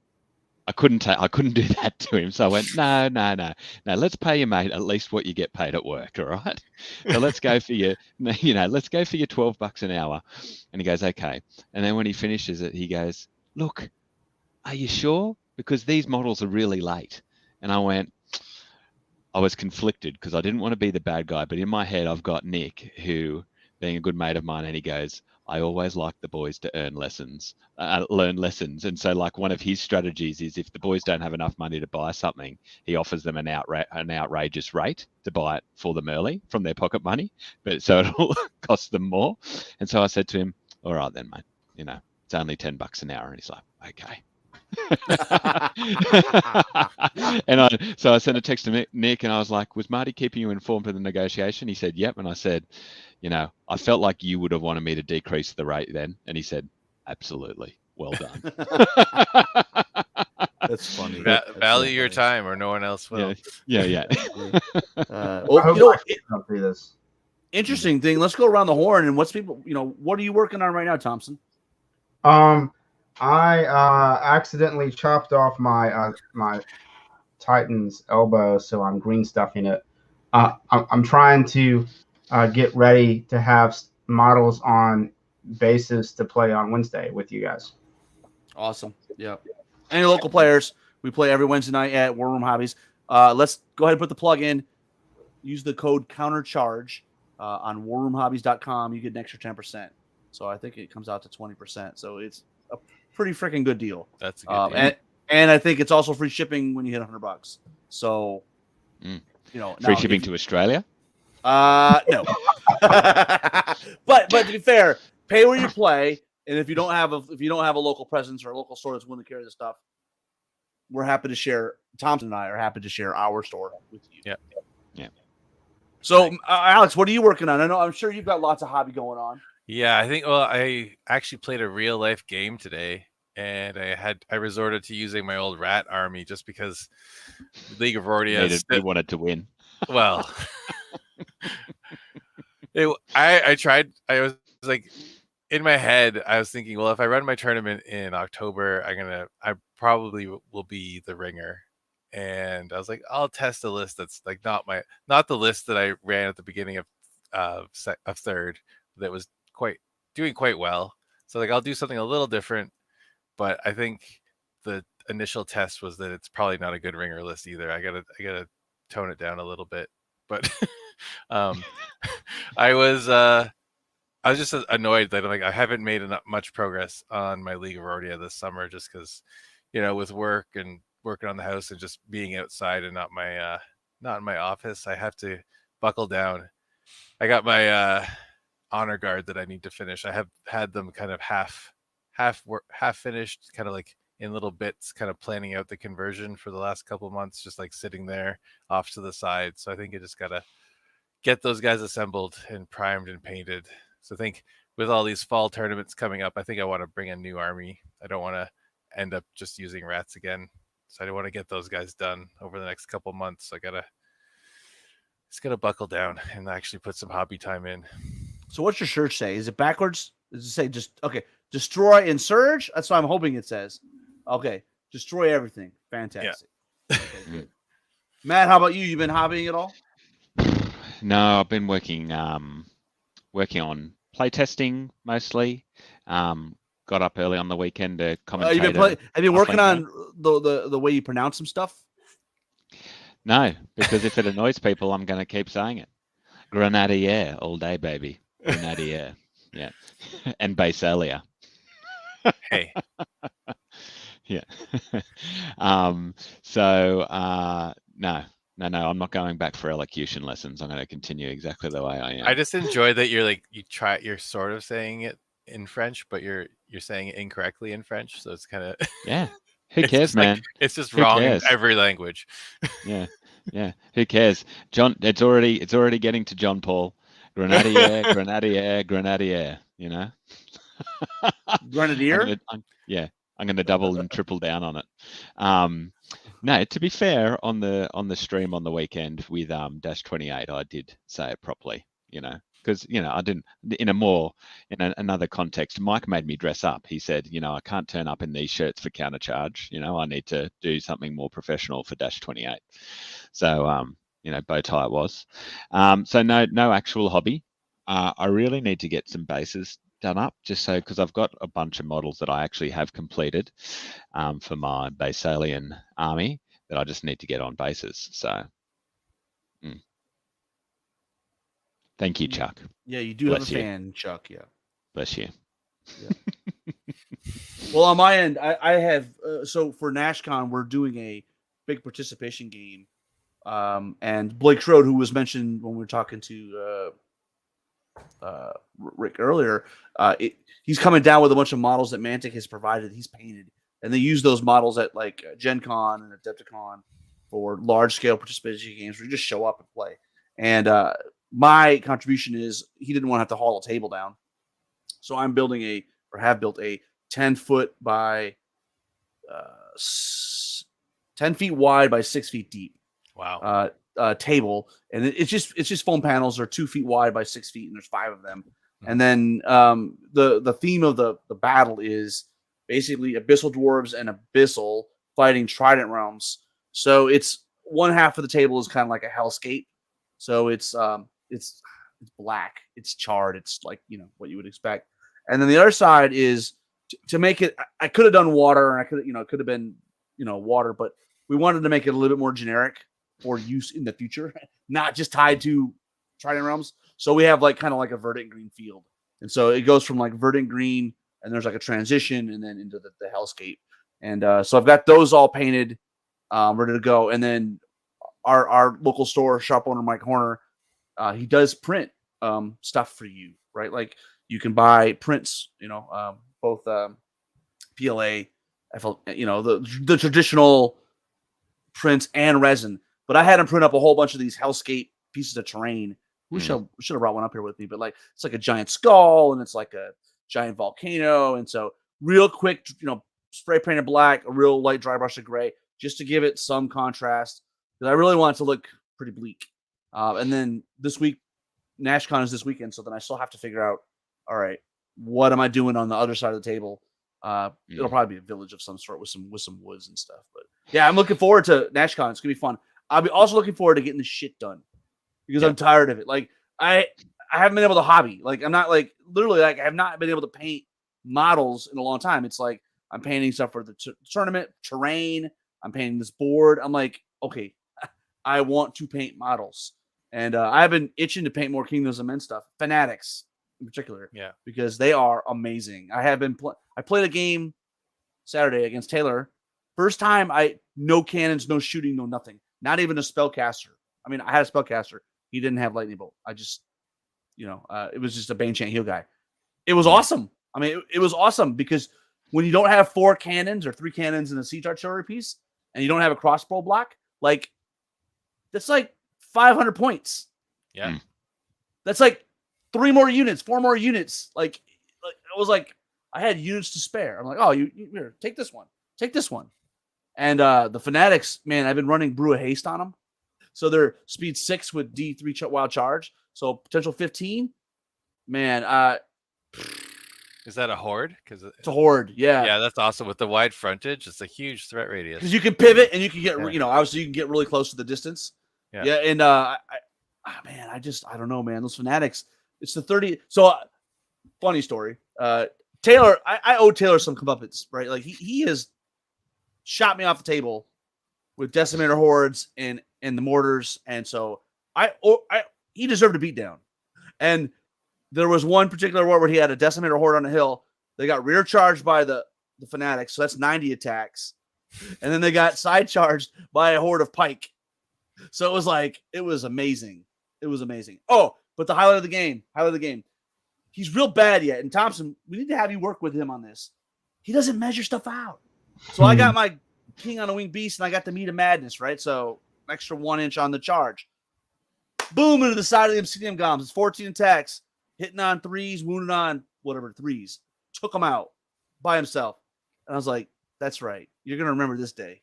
I couldn't do that to him. So I went, no. Let's pay your mate at least what you get paid at work. All right. So let's go for your, let's go for your $12 an hour. And he goes, okay. And then when he finishes it, he goes, look, are you sure? Because these models are really late. And I was conflicted because I didn't want to be the bad guy. But in my head, I've got Nick, who being a good mate of mine, and he goes, I always like the boys to learn lessons. And so like one of his strategies is if the boys don't have enough money to buy something, he offers them an outrageous rate to buy it for them early from their pocket money, but so it'll cost them more. And so I said to him, all right then, mate, it's only $10 an hour. And he's like, okay. So I sent a text to Nick and I was like, was Marty keeping you informed of the negotiation? He said, yep. And I said, I felt like you would have wanted me to decrease the rate then. And he said, absolutely. Well done. That's funny. Value your time or no one else will. Yeah. I hope I can do this. Interesting thing. Let's go around the horn and what are you working on right now, Thompson? I accidentally chopped off my Titan's elbow, so I'm green stuffing it. I'm trying to get ready to have models on bases to play on Wednesday with you guys. Awesome. Yeah. Any local players? We play every Wednesday night at War Room Hobbies. Let's go ahead and put the plug in. Use the code COUNTERCHARGE on warroomhobbies.com. You get an extra 10%. So I think it comes out to 20%. So it's a pretty freaking good deal. That's a good deal. And I think it's also free shipping when you hit $100. So, free shipping to Australia? No. but to be fair, pay where you play. And if you don't have a local presence or a local store that's willing to carry the stuff, we're happy to share. Thompson and I are happy to share our store with you. Yeah. So, Alex, what are you working on? I'm sure you've got lots of hobby going on. Yeah, I actually played a real life game today, and I resorted to using my old rat army just because League of Rordia wanted to win. Well, I tried. I was like, in my head, I was thinking, well, if I run my tournament in October, I probably will be the ringer. And I was like, I'll test a list that's like not the list that I ran at the beginning of third that was doing quite well. So like I'll do something a little different, but I think the initial test was that it's probably not a good ringer list either. I gotta tone it down a little bit. But I was just annoyed that I haven't made much progress on my League of Rordia this summer just because, with work and working on the house and just being outside and not in my office, I have to buckle down. I got my honor guard that I need to finish. I have had them kind of half finished, kind of like in little bits, kind of planning out the conversion for the last couple of months, just like sitting there off to the side. So I think I just gotta get those guys assembled and primed and painted. So I think with all these fall tournaments coming up, I think I want to bring a new army. I don't want to end up just using rats again. So I want to get those guys done over the next couple months. So I just gotta buckle down and actually put some hobby time in. So what's your shirt say? Is it backwards? Does it say just okay? Destroy and surge. That's what I'm hoping it says. Okay, destroy everything. Fantastic. Okay, good. Matt, how about you? You been hobbying at all? No, I've been working on playtesting mostly. Got up early on the weekend to commentate. Have you been working offlane on the way you pronounce some stuff? No, because if it annoys people, I'm going to keep saying it. Grenadier all day, baby. Grenadier. Yeah. And Basalia. Hey, Yeah. No, I'm not going back for elocution lessons. I'm going to continue exactly the way I am. I just enjoy that you're sort of saying it in French, but you're saying it incorrectly in French. So it's kind of Yeah. Who it's cares, just like- man? it's just Who wrong cares? in every language. Yeah. Yeah. Who cares? John, it's already getting to John Paul. Grenadier, Grenadier, Grenadier, you know? Grenadier? I'm going to double and triple down on it. No, to be fair, on the stream on the weekend with Dash 28, I did say it properly, you know, because I didn't in another context. Mike made me dress up. He said, I can't turn up in these shirts for countercharge. I need to do something more professional for Dash 28. So bow tie it was. So no actual hobby. I really need to get some bases done up because I've got a bunch of models that I actually have completed for my Basalian army that I just need to get on bases. So thank you, Chuck. Yeah, you do Bless have a you. fan, Chuck. Yeah. Bless you. Well, on my end, I have so for NashCon we're doing a big participation game, and Blake Schrode, who was mentioned when we were talking to Rick earlier, he's coming down with a bunch of models that Mantic has provided. He's painted, and they use those models at like Gen Con and Adepticon for large scale participation games where you just show up and play. And my contribution is he didn't want to have to haul a table down, so I'm building have built a 10-foot by 10 feet wide by 6 feet deep. Wow. Table, and it's just foam panels. They're 2 feet wide by 6 feet, and there's 5 of them. And then the theme of the battle is basically Abyssal Dwarves and Abyssal fighting Trident realms. So it's one half of the table is kind of like a hellscape. So it's black, it's charred, it's like what you would expect. And then the other side is to make it. I could have done water, and I could have been water, but we wanted to make it a little bit more generic for use in the future, not just tied to Trident realms. So we have kind of like a verdant green field, and so it goes from like verdant green, and there's like a transition, and then into the hellscape. And so I've got those all painted, ready to go. And then our local store, shop owner Mike Horner, he does print stuff for you, right? Like you can buy prints, both PLA, the traditional prints and resin. But I had him print up a whole bunch of these hellscape pieces of terrain. We should have brought one up here with me, but it's like a giant skull and it's like a giant volcano. And so real quick, spray painted black, a real light dry brush of gray, just to give it some contrast. Because I really want it to look pretty bleak. And then this week, NashCon is this weekend, so then I still have to figure out, all right, what am I doing on the other side of the table? It'll probably be a village of some sort with some woods and stuff. But yeah, I'm looking forward to NashCon. It's gonna be fun. I'll be also looking forward to getting this shit done because I'm tired of it. I haven't been able to hobby. I'm not literally I have not been able to paint models in a long time. It's like I'm painting stuff for the tournament terrain. I'm painting this board. I'm like, okay, I want to paint models, and I've been itching to paint more Kingdoms of Men stuff. Fanatics in particular, because they are amazing. I have been I played a game Saturday against Taylor. First time no cannons, no shooting, no nothing. Not even a spellcaster. I mean, I had a spellcaster. He didn't have lightning bolt. I just, it was just a Bane Chant heal guy. It was awesome. I mean, it was awesome because when you don't have 4 cannons or 3 cannons in a siege artillery piece, and you don't have a crossbow block, that's like 500 points. Yeah. That's like 3 more units, 4 more units. Like it was like I had units to spare. I'm like, oh, you here, take this one. And the Fanatics, man, I've been running Brew of Haste on them. So they're speed 6 with D3 wild charge. So potential 15. Man, Is that a horde? Because it's a horde. Yeah. yeah, that's awesome. With the wide frontage, it's a huge threat radius. Because you can pivot and you can get, Yeah. obviously you can get really close to the distance. Yeah. And I don't know, man. Those Fanatics, it's the 30. So funny story. Taylor, I owe Taylor some comeuppance, right? Like he has shot me off the table with Decimator hordes and the mortars, and so he deserved a beatdown. And there was one particular war where he had a Decimator horde on the hill. They got rear charged by the Fanatics, so that's 90 attacks, and then they got side charged by a horde of Pike. So it was amazing. It was amazing. Oh, but the highlight of the game. He's real bad yet. And Thompson, we need to have you work with him on this. He doesn't measure stuff out. So I got my King on a Winged Beast, and I got the Meat of Madness, right? So extra 1 inch on the charge. Boom into the side of the Obsidian Golems. It's 14 attacks, hitting on 3s, wounded on whatever 3s. Took him out by himself. And I was like, that's right. You're going to remember this day.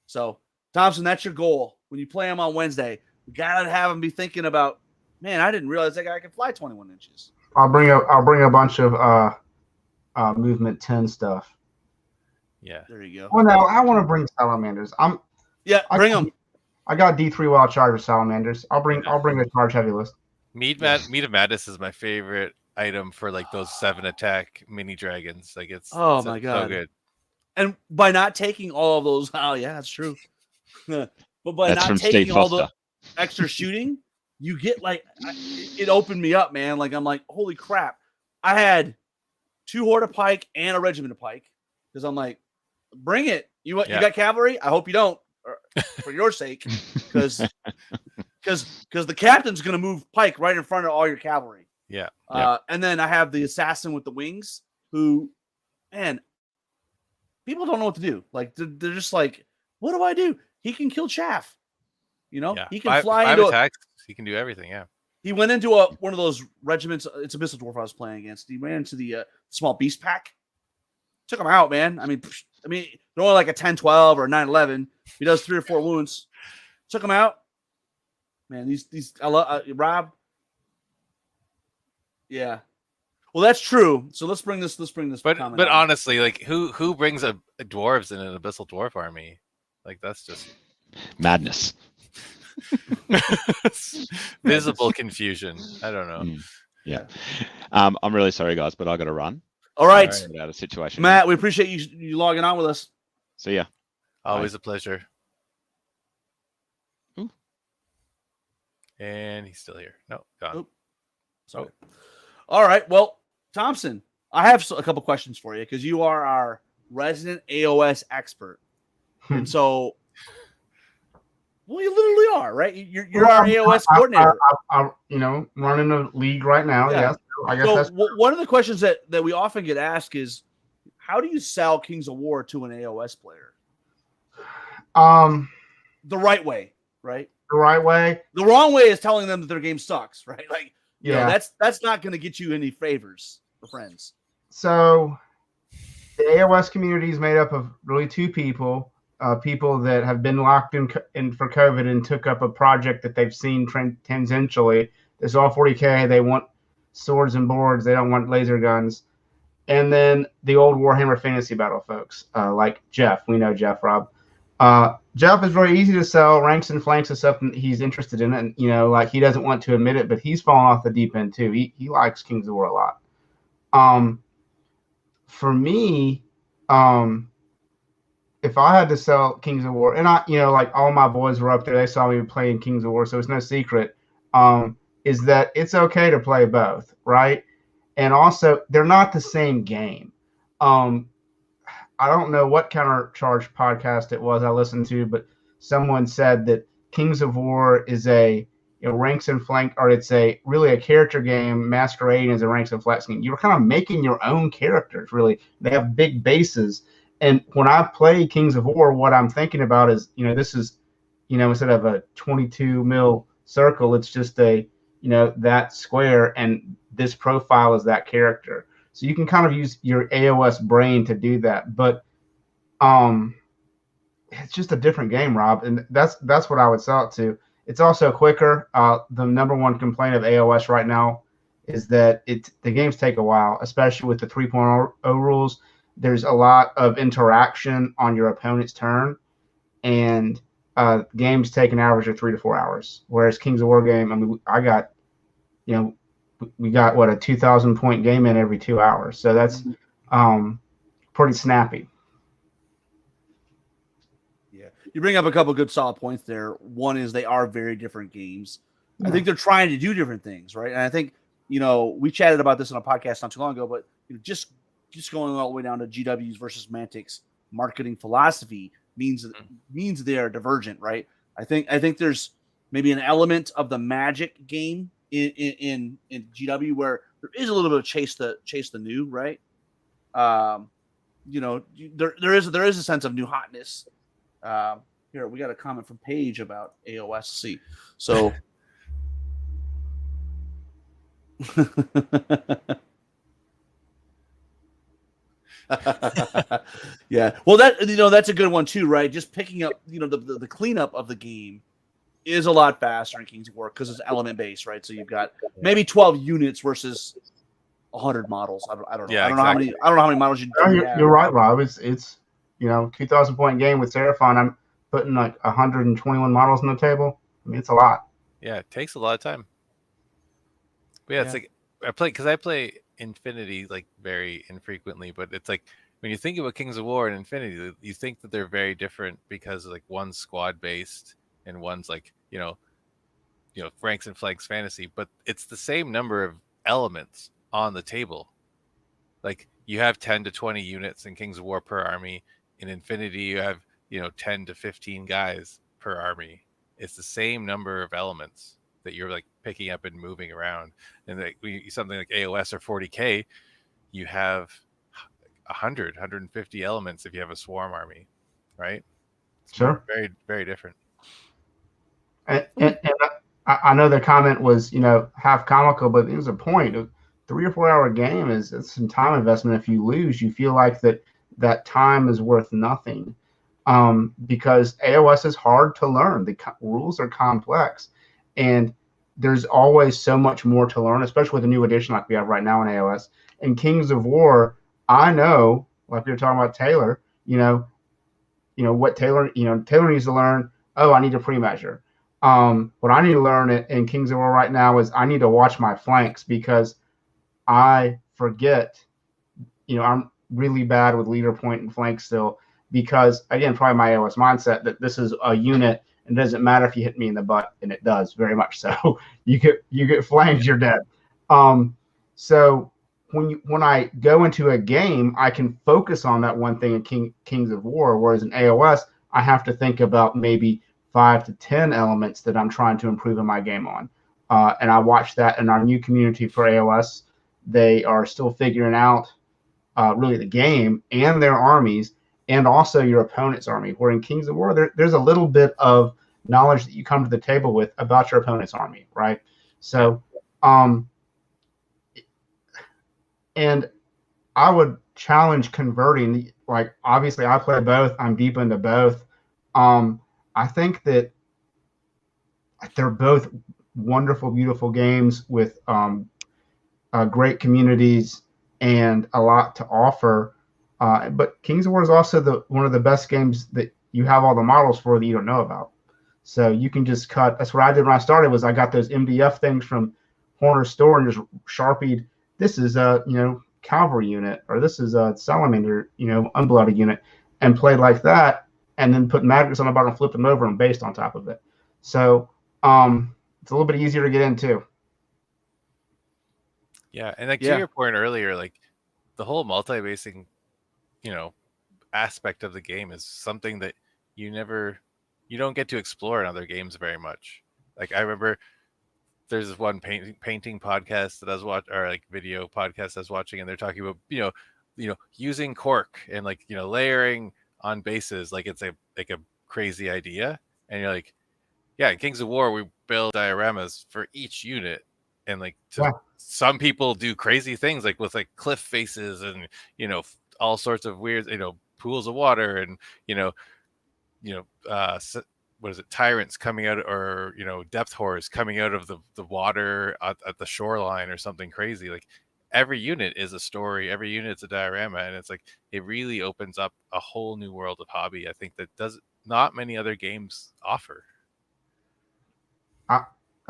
So, Thompson, that's your goal. When you play him on Wednesday, you got to have him be thinking about, man, I didn't realize that guy could fly 21 inches. I'll bring a bunch of movement 10 stuff. Yeah. There you go. Well, no, I want to bring salamanders. Bring them. I got D3 wild charge with salamanders. I'll bring a charge heavy list. Meat of Madness is my favorite item for like those 7 attack mini dragons. Like it's Oh so, my God. so good. And by not taking all of those, oh yeah, that's true. But by That's not from taking Steve all the Foster. extra shooting, you get it opened me up, man. Like I'm like, holy crap! I had 2 horde of Pike and a regiment of Pike because I'm like, bring it. You got cavalry? I hope you don't, for your sake, because the captain's gonna move Pike right in front of all your cavalry. Yeah. And then I have the assassin with the wings, who, man, people don't know what to do. Like they're just like, what do I do? He can kill chaff. Yeah. He can fly five into attacks. He can do everything. Yeah. He went into one of those regiments. It's a Abyssal Dwarf I was playing against. He ran into the small beast pack. Took him out, man. I mean, they're only like a 10-12 or a 9-11. He does 3 or 4 wounds. Took him out. Man, these I love Rob. Yeah. Well, that's true. So let's bring this. But comment but on. honestly, like who brings a dwarves in an Abyssal Dwarf army? Like that's just Madness. visible confusion. I don't know. Yeah. I'm really sorry, guys, but I got to run. All right, Get out of situation. Matt. We appreciate you logging on with us. See ya. Always a pleasure. Ooh. And he's still here. No, gone. Oop. So, all right. Well, Thompson, I have a couple questions for you because you are our resident AOS expert, and so, well, you literally are, right? You're our AOS coordinator. I'm running a league right now. Yeah. Yes, I guess So that's one of the questions that we often get asked is, how do you sell Kings of War to an AOS player the right way, right? the right way. The wrong way is telling them that their game sucks, right? Like, Yeah. that's not going to get you any favors for friends. So the AOS community is made up of really 2 people. People that have been locked in for COVID and took up a project that they've seen tangentially. It's all 40K. They want swords and boards. They don't want laser guns. And then the old Warhammer Fantasy Battle folks, like Jeff. We know Jeff, Rob. Jeff is very easy to sell. Ranks and flanks is something he's interested in. And, like he doesn't want to admit it, but he's fallen off the deep end too. He likes Kings of War a lot. For me, if I had to sell Kings of War, and like all my boys were up there, they saw me playing Kings of War, so it's no secret, is that it's okay to play both, right? And also, they're not the same game. I don't know what Countercharge podcast it was I listened to, but someone said that Kings of War is a ranks and flank, or it's really a character game masquerading as a ranks and flanks game. You're kind of making your own characters, really. They have big bases. And when I play Kings of War, what I'm thinking about is, this is, instead of a 22 mil circle, it's just a, that square, and this profile is that character. So you can kind of use your AOS brain to do that. But it's just a different game, Rob, and that's what I would sell it to. It's also quicker. The number one complaint of AOS right now is that the games take a while, especially with the 3.0 rules. There's a lot of interaction on your opponent's turn, and games take an average of 3 to 4 hours. Whereas Kings of War game, I mean, we got what, a 2,000 point game in every 2 hours, so that's pretty snappy. Yeah, you bring up a couple good solid points there. One is they are very different games. I think they're trying to do different things, right? And I think we chatted about this on a podcast not too long ago, but just going all the way down to GW's versus Mantic's marketing philosophy means they are divergent, right? I think there's maybe an element of the Magic game in GW where there is a little bit of chase the new, right? There is a sense of new hotness. Here we got a comment from Paige about AOSC. So yeah, well, that's a good one too, right? Just picking up, the cleanup of the game is a lot faster in Kings of War because it's element based, right? So you've got maybe 12 units versus 100 models. I don't know. Yeah, I don't know how many models you have. You're right, Rob. It's 2,000 point game with Seraphon. I'm putting like 121 models on the table. I mean, it's a lot. Yeah, it takes a lot of time. But yeah, it's like I play Infinity like very infrequently, but it's like when you think about Kings of War and Infinity, you think that they're very different because like one's squad based and one's like ranks and flanks fantasy, but it's the same number of elements on the table. Like you have 10 to 20 units in Kings of War per army. In Infinity, you have 10 to 15 guys per army. It's the same number of elements that you're like picking up and moving around. And like something like AOS or 40K, you have 150 elements if you have a swarm army, right? It's Sure. Very, very different. And I know the comment was, half comical, but it was a point. A 3 or 4 hour game it's some time investment. If you lose, you feel like that time is worth nothing, because AOS is hard to learn. The rules are complex, and there's always so much more to learn, especially with a new edition like we have right now in AOS. In Kings of War, I know, like we were talking about Taylor, what Taylor needs to learn. Oh, I need to pre-measure. What I need to learn in Kings of War right now is I need to watch my flanks, because I forget, I'm really bad with leader point and flank still, because again, probably my AOS mindset that this is a unit and it doesn't matter if you hit me in the butt, and it does very much so. You get flanked, you're dead. So when I go into a game, I can focus on that one thing in Kings of War, whereas in AOS, I have to think about maybe 5 to 10 elements that I'm trying to improve in my game on. And I watch that in our new community for AOS. They are still figuring out really the game and their armies, and also your opponent's army. Where in Kings of War, there's a little bit of knowledge that you come to the table with about your opponent's army, right? So, and I would challenge converting. Like, obviously, I play both. I'm deep into both. I think that they're both wonderful, beautiful games with great communities and a lot to offer. But Kings of War is also one of the best games that you have all the models for that you don't know about. So you can just cut. That's what I did when I started. Was I got those MDF things from Horner's store and just sharpied. This is a cavalry unit, or this is a salamander unblooded unit, and played like that, and then put magnets on the bottom, flipped them over, and based on top of it. So it's a little bit easier to get into. Yeah, and like to your point earlier, like the whole multi-basing, aspect of the game is something that you don't get to explore in other games very much. Like I remember there's this one painting podcast that I was watching, or like video podcast I was watching, and they're talking about using cork and layering on bases like it's a crazy idea, and you're like, yeah, in Kings of War we build dioramas for each unit and like Yeah. some people do crazy things like with like cliff faces and all sorts of weird pools of water and what is it, tyrants coming out, or depth horrors coming out of the water at the shoreline or something crazy. Like every unit is a story, every unit's a diorama, and it's like it really opens up a whole new world of hobby, I think, that does not many other games offer. I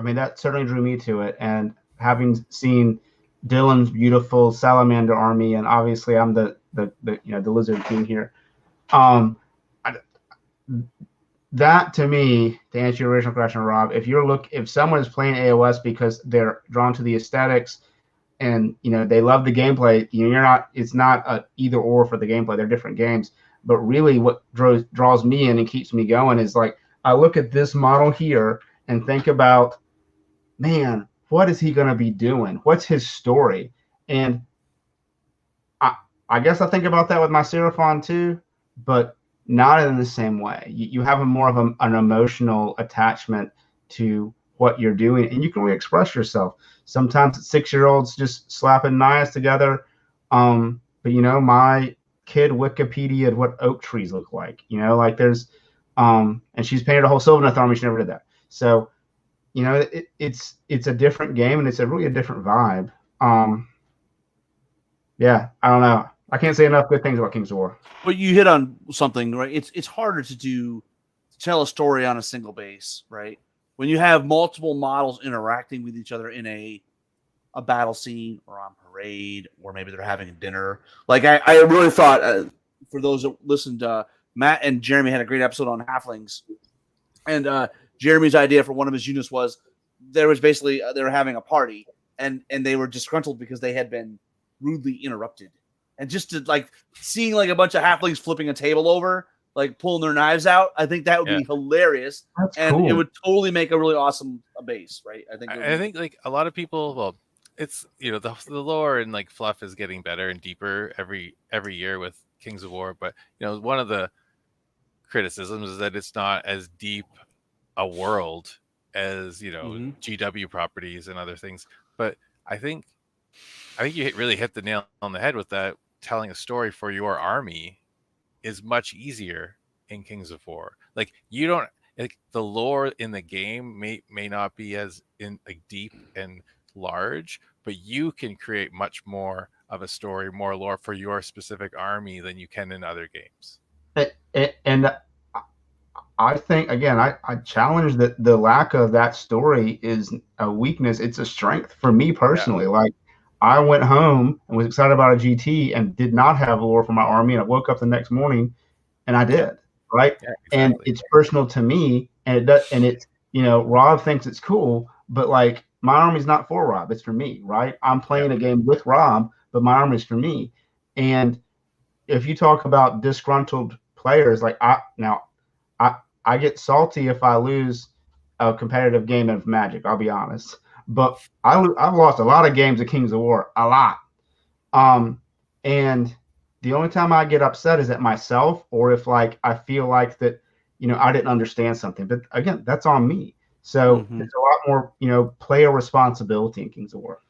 mean, that certainly drew me to it. And having seen Dylan's beautiful salamander army, and obviously I'm the lizard king here. That to me, to answer your original question, Rob, if someone is playing AOS because they're drawn to the aesthetics and they love the gameplay, it's not a either or for the gameplay. They're different games. But really what draws me in and keeps me going is like I look at this model here and think about, man, what is he going to be doing? What's his story? And I guess I think about that with my Seraphon too, but not in the same way. You have more of an emotional attachment to what you're doing, and you can really express yourself. Sometimes 6-year-olds just slapping knives together. But my kid Wikipedia'd what oak trees look like. Like there's, and she's painted a whole Sylvaneth army. She never did that. So, it's a different game, and it's really a different vibe. Yeah, I don't know. I can't say enough good things about Kings of War. But you hit on something, right? It's harder to tell a story on a single base, right? When you have multiple models interacting with each other in a battle scene or on parade, or maybe they're having a dinner. Like I really thought, for those that listened, Matt and Jeremy had a great episode on halflings, and Jeremy's idea for one of his units was there was basically they were having a party and they were disgruntled because they had been rudely interrupted. And just to like seeing like a bunch of halflings flipping a table over, like pulling their knives out, I think that would be hilarious. That's and cool. It would totally make a really awesome base, right? I think like a lot of people, well, it's the lore and like fluff is getting better and deeper every year with Kings of War, but one of the criticisms is that it's not as deep a world as GW properties and other things. But I think you really hit the nail on the head with that. Telling a story for your army is much easier in Kings of War. Like you don't like the lore in the game may not be as deep and large, but you can create much more of a story, more lore for your specific army than you can in other games. And I think, again, I challenge that the lack of that story is a weakness. It's a strength for me personally. Yeah. Like I went home and was excited about a GT and did not have lore for my army. And I woke up the next morning and I did. Right. Yeah, exactly. And it's personal to me. And it does. And it's, Rob thinks it's cool, but like my army's not for Rob. It's for me. Right. I'm playing a game with Rob, but my army's for me. And if you talk about disgruntled players, like I get salty if I lose a competitive game of Magic. I'll be honest, but I've lost a lot of games of Kings of War, a lot. And the only time I get upset is at myself, or if like I feel like that, I didn't understand something. But again, that's on me. So there's a lot more, player responsibility in Kings of War.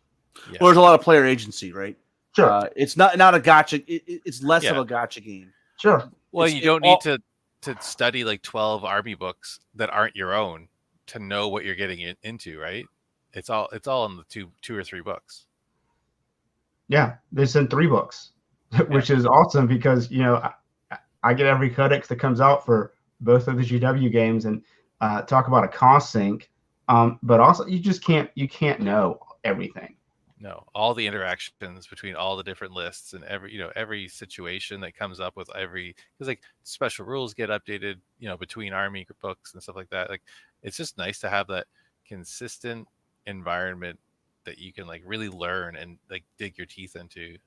Yeah. Well, there's a lot of player agency, right? Sure. It's not a gotcha. It's less of a gotcha game. Sure. Well, you don't need to study like 12 army books that aren't your own to know what you're getting into, right? It's all in the two or three books. Yeah, there's in 3 books, which is awesome because I get every codex that comes out for both of the GW games and talk about a cost sink, but also you can't know everything. No, all the interactions between all the different lists and every situation that comes up with because like special rules get updated, between army books and stuff like that. Like it's just nice to have that consistent environment that you can like really learn and like dig your teeth into.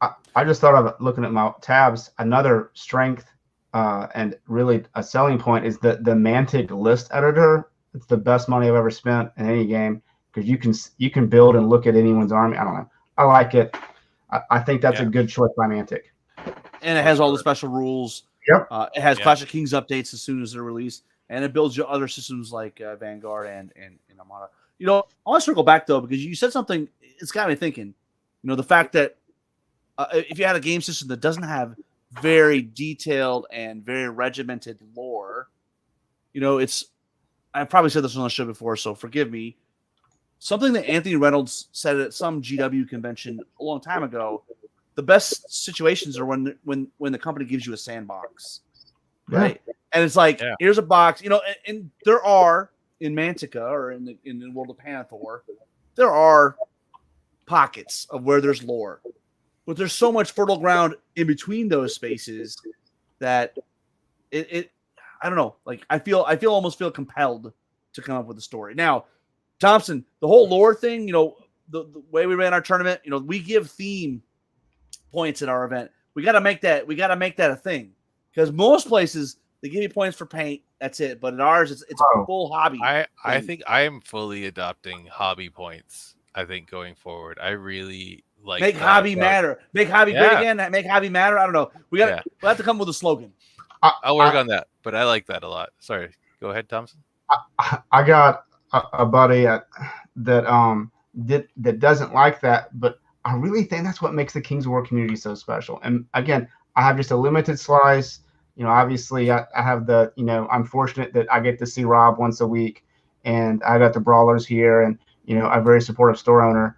I just thought of looking at my tabs. Another strength and really a selling point is the Mantic list editor. It's the best money I've ever spent in any game. Because you can build and look at anyone's army. I don't know. I like it. I think that's a good choice by Mantic. And it has all the special rules. Yep. It has Clash of Kings updates as soon as they're released, and it builds your other systems like Vanguard and Armada. You know, I want to circle back though, because you said something. It's got me thinking. You know, the fact that if you had a game system that doesn't have very detailed and very regimented lore, you know, I've probably said this on the show before, so forgive me. Something that Anthony Reynolds said at some GW convention a long time ago: the best situations are when the company gives you a sandbox, right? And it's like, here's a box, you know, and there are in Mantica or in the world of Panathor, there are pockets of where there's lore, but there's so much fertile ground in between those spaces that it I don't know, like I almost feel compelled to come up with a story. Now, Thompson, the whole lore thing, you know, the way we ran our tournament, you know, we give theme points at our event. We got to make that a thing, because most places they give you points for paint. That's it. But at ours, it's a full hobby. I think I am fully adopting hobby points. I think going forward, I really like make hobby matter. Make hobby great again. Make hobby matter. I don't know. We'll have to come up with a slogan. I'll work on that, but I like that a lot. Sorry, go ahead, Thompson. I got a buddy that doesn't like that, but I really think that's what makes the Kings of War community so special. And again, I have just a limited slice. You know, obviously I have the, you know, I'm fortunate that I get to see Rob once a week, and I got the Brawlers here, and, you know, I'm a very supportive store owner.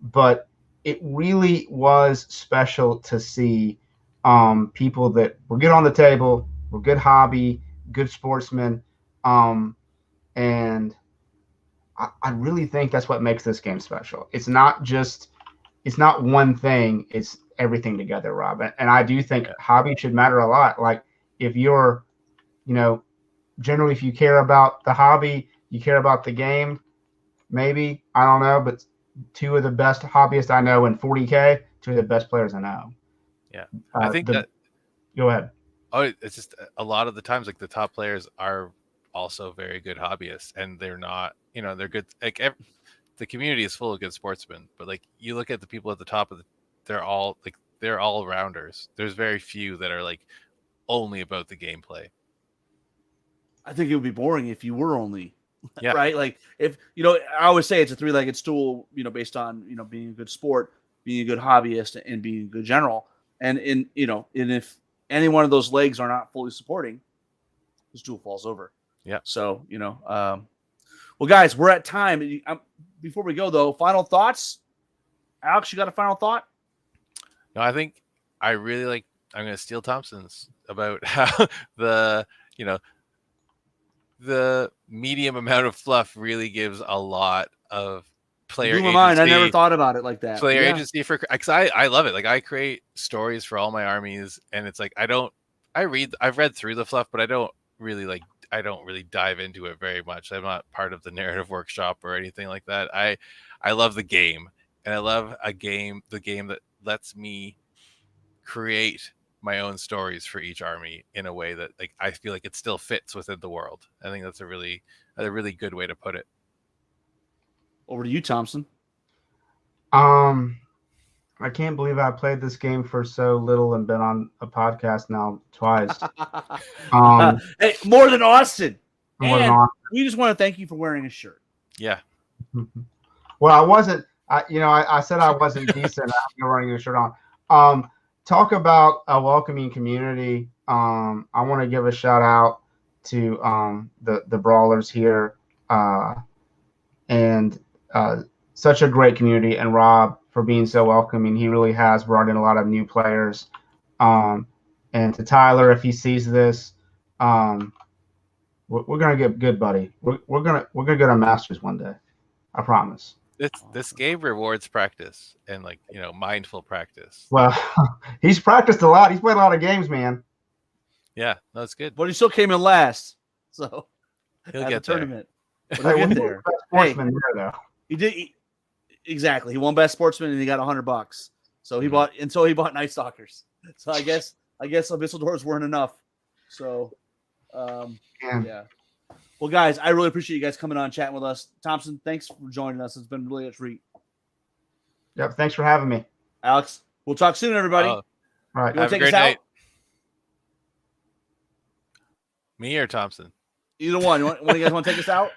But it really was special to see people that were good on the table, were good hobby, good sportsmen. And I really think that's what makes this game special. It's not one thing, it's everything together, Rob. And I do think hobby should matter a lot. Like if you're, you know, generally if you care about the hobby, you care about the game, maybe, I don't know, but two of the best hobbyists I know in 40K, two of the best players I know. Yeah. I think that. Go ahead. Oh, it's just a lot of the times, like the top players are also very good hobbyists, and they're not, you know, they're good. Like the community is full of good sportsmen, but like you look at the people at the top of they're all rounders. There's very few that are like only about the gameplay. I think it would be boring if you were only right. Like if, you know, I always say it's a three-legged stool, you know, based on, you know, being a good sport, being a good hobbyist, and being a good general. And if any one of those legs are not fully supporting, the stool falls over. Yeah. So, you know, well, guys, we're at time. Before we go though, final thoughts. Alex, you got a final thought? No, I think I really like. I'm going to steal Thompson's about how the medium amount of fluff really gives a lot of player agency. I never thought about it like that. Player agency because I love it. Like I create stories for all my armies, and it's like I've read through the fluff, but I don't really dive into it very much. I'm not part of the narrative workshop or anything like that. I love the game, and I love the game that lets me create my own stories for each army in a way that like I feel like it still fits within the world. I think that's a really good way to put it. Over to you, Thompson. I can't believe I played this game for so little and been on a podcast now twice. Hey, more than Austin. We just want to thank you for wearing a shirt. Yeah. Well, I wasn't. I said I wasn't decent after wearing a shirt on. Talk about a welcoming community. I want to give a shout out to the Brawlers here, and such a great community, and Rob for being so welcoming. He really has brought in a lot of new players. And to Tyler, if he sees this, we're gonna get good, buddy. We're gonna go to Masters one day. I promise. This game rewards practice and mindful practice. Well, he's practiced a lot. He's played a lot of games, man. Yeah, that's good. But he still came in last, so he'll get the tournament. He'll get there. Sportsman there, though. He did exactly. He won best sportsman and he got $100. So he bought Night Stalkers. So I guess Abyssal Doors weren't enough. So yeah. Well, guys, I really appreciate you guys coming on, chatting with us. Thompson, thanks for joining us. It's been really a treat. Yep, thanks for having me. Alex, we'll talk soon, everybody. All right. You want to take us out? Night. Me or Thompson? Either one. One of you guys want to take us out?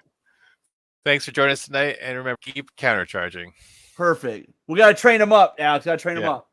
Thanks for joining us tonight, and remember, keep countercharging. Perfect. We got to train him up, Alex. Got to train him Yeah. up.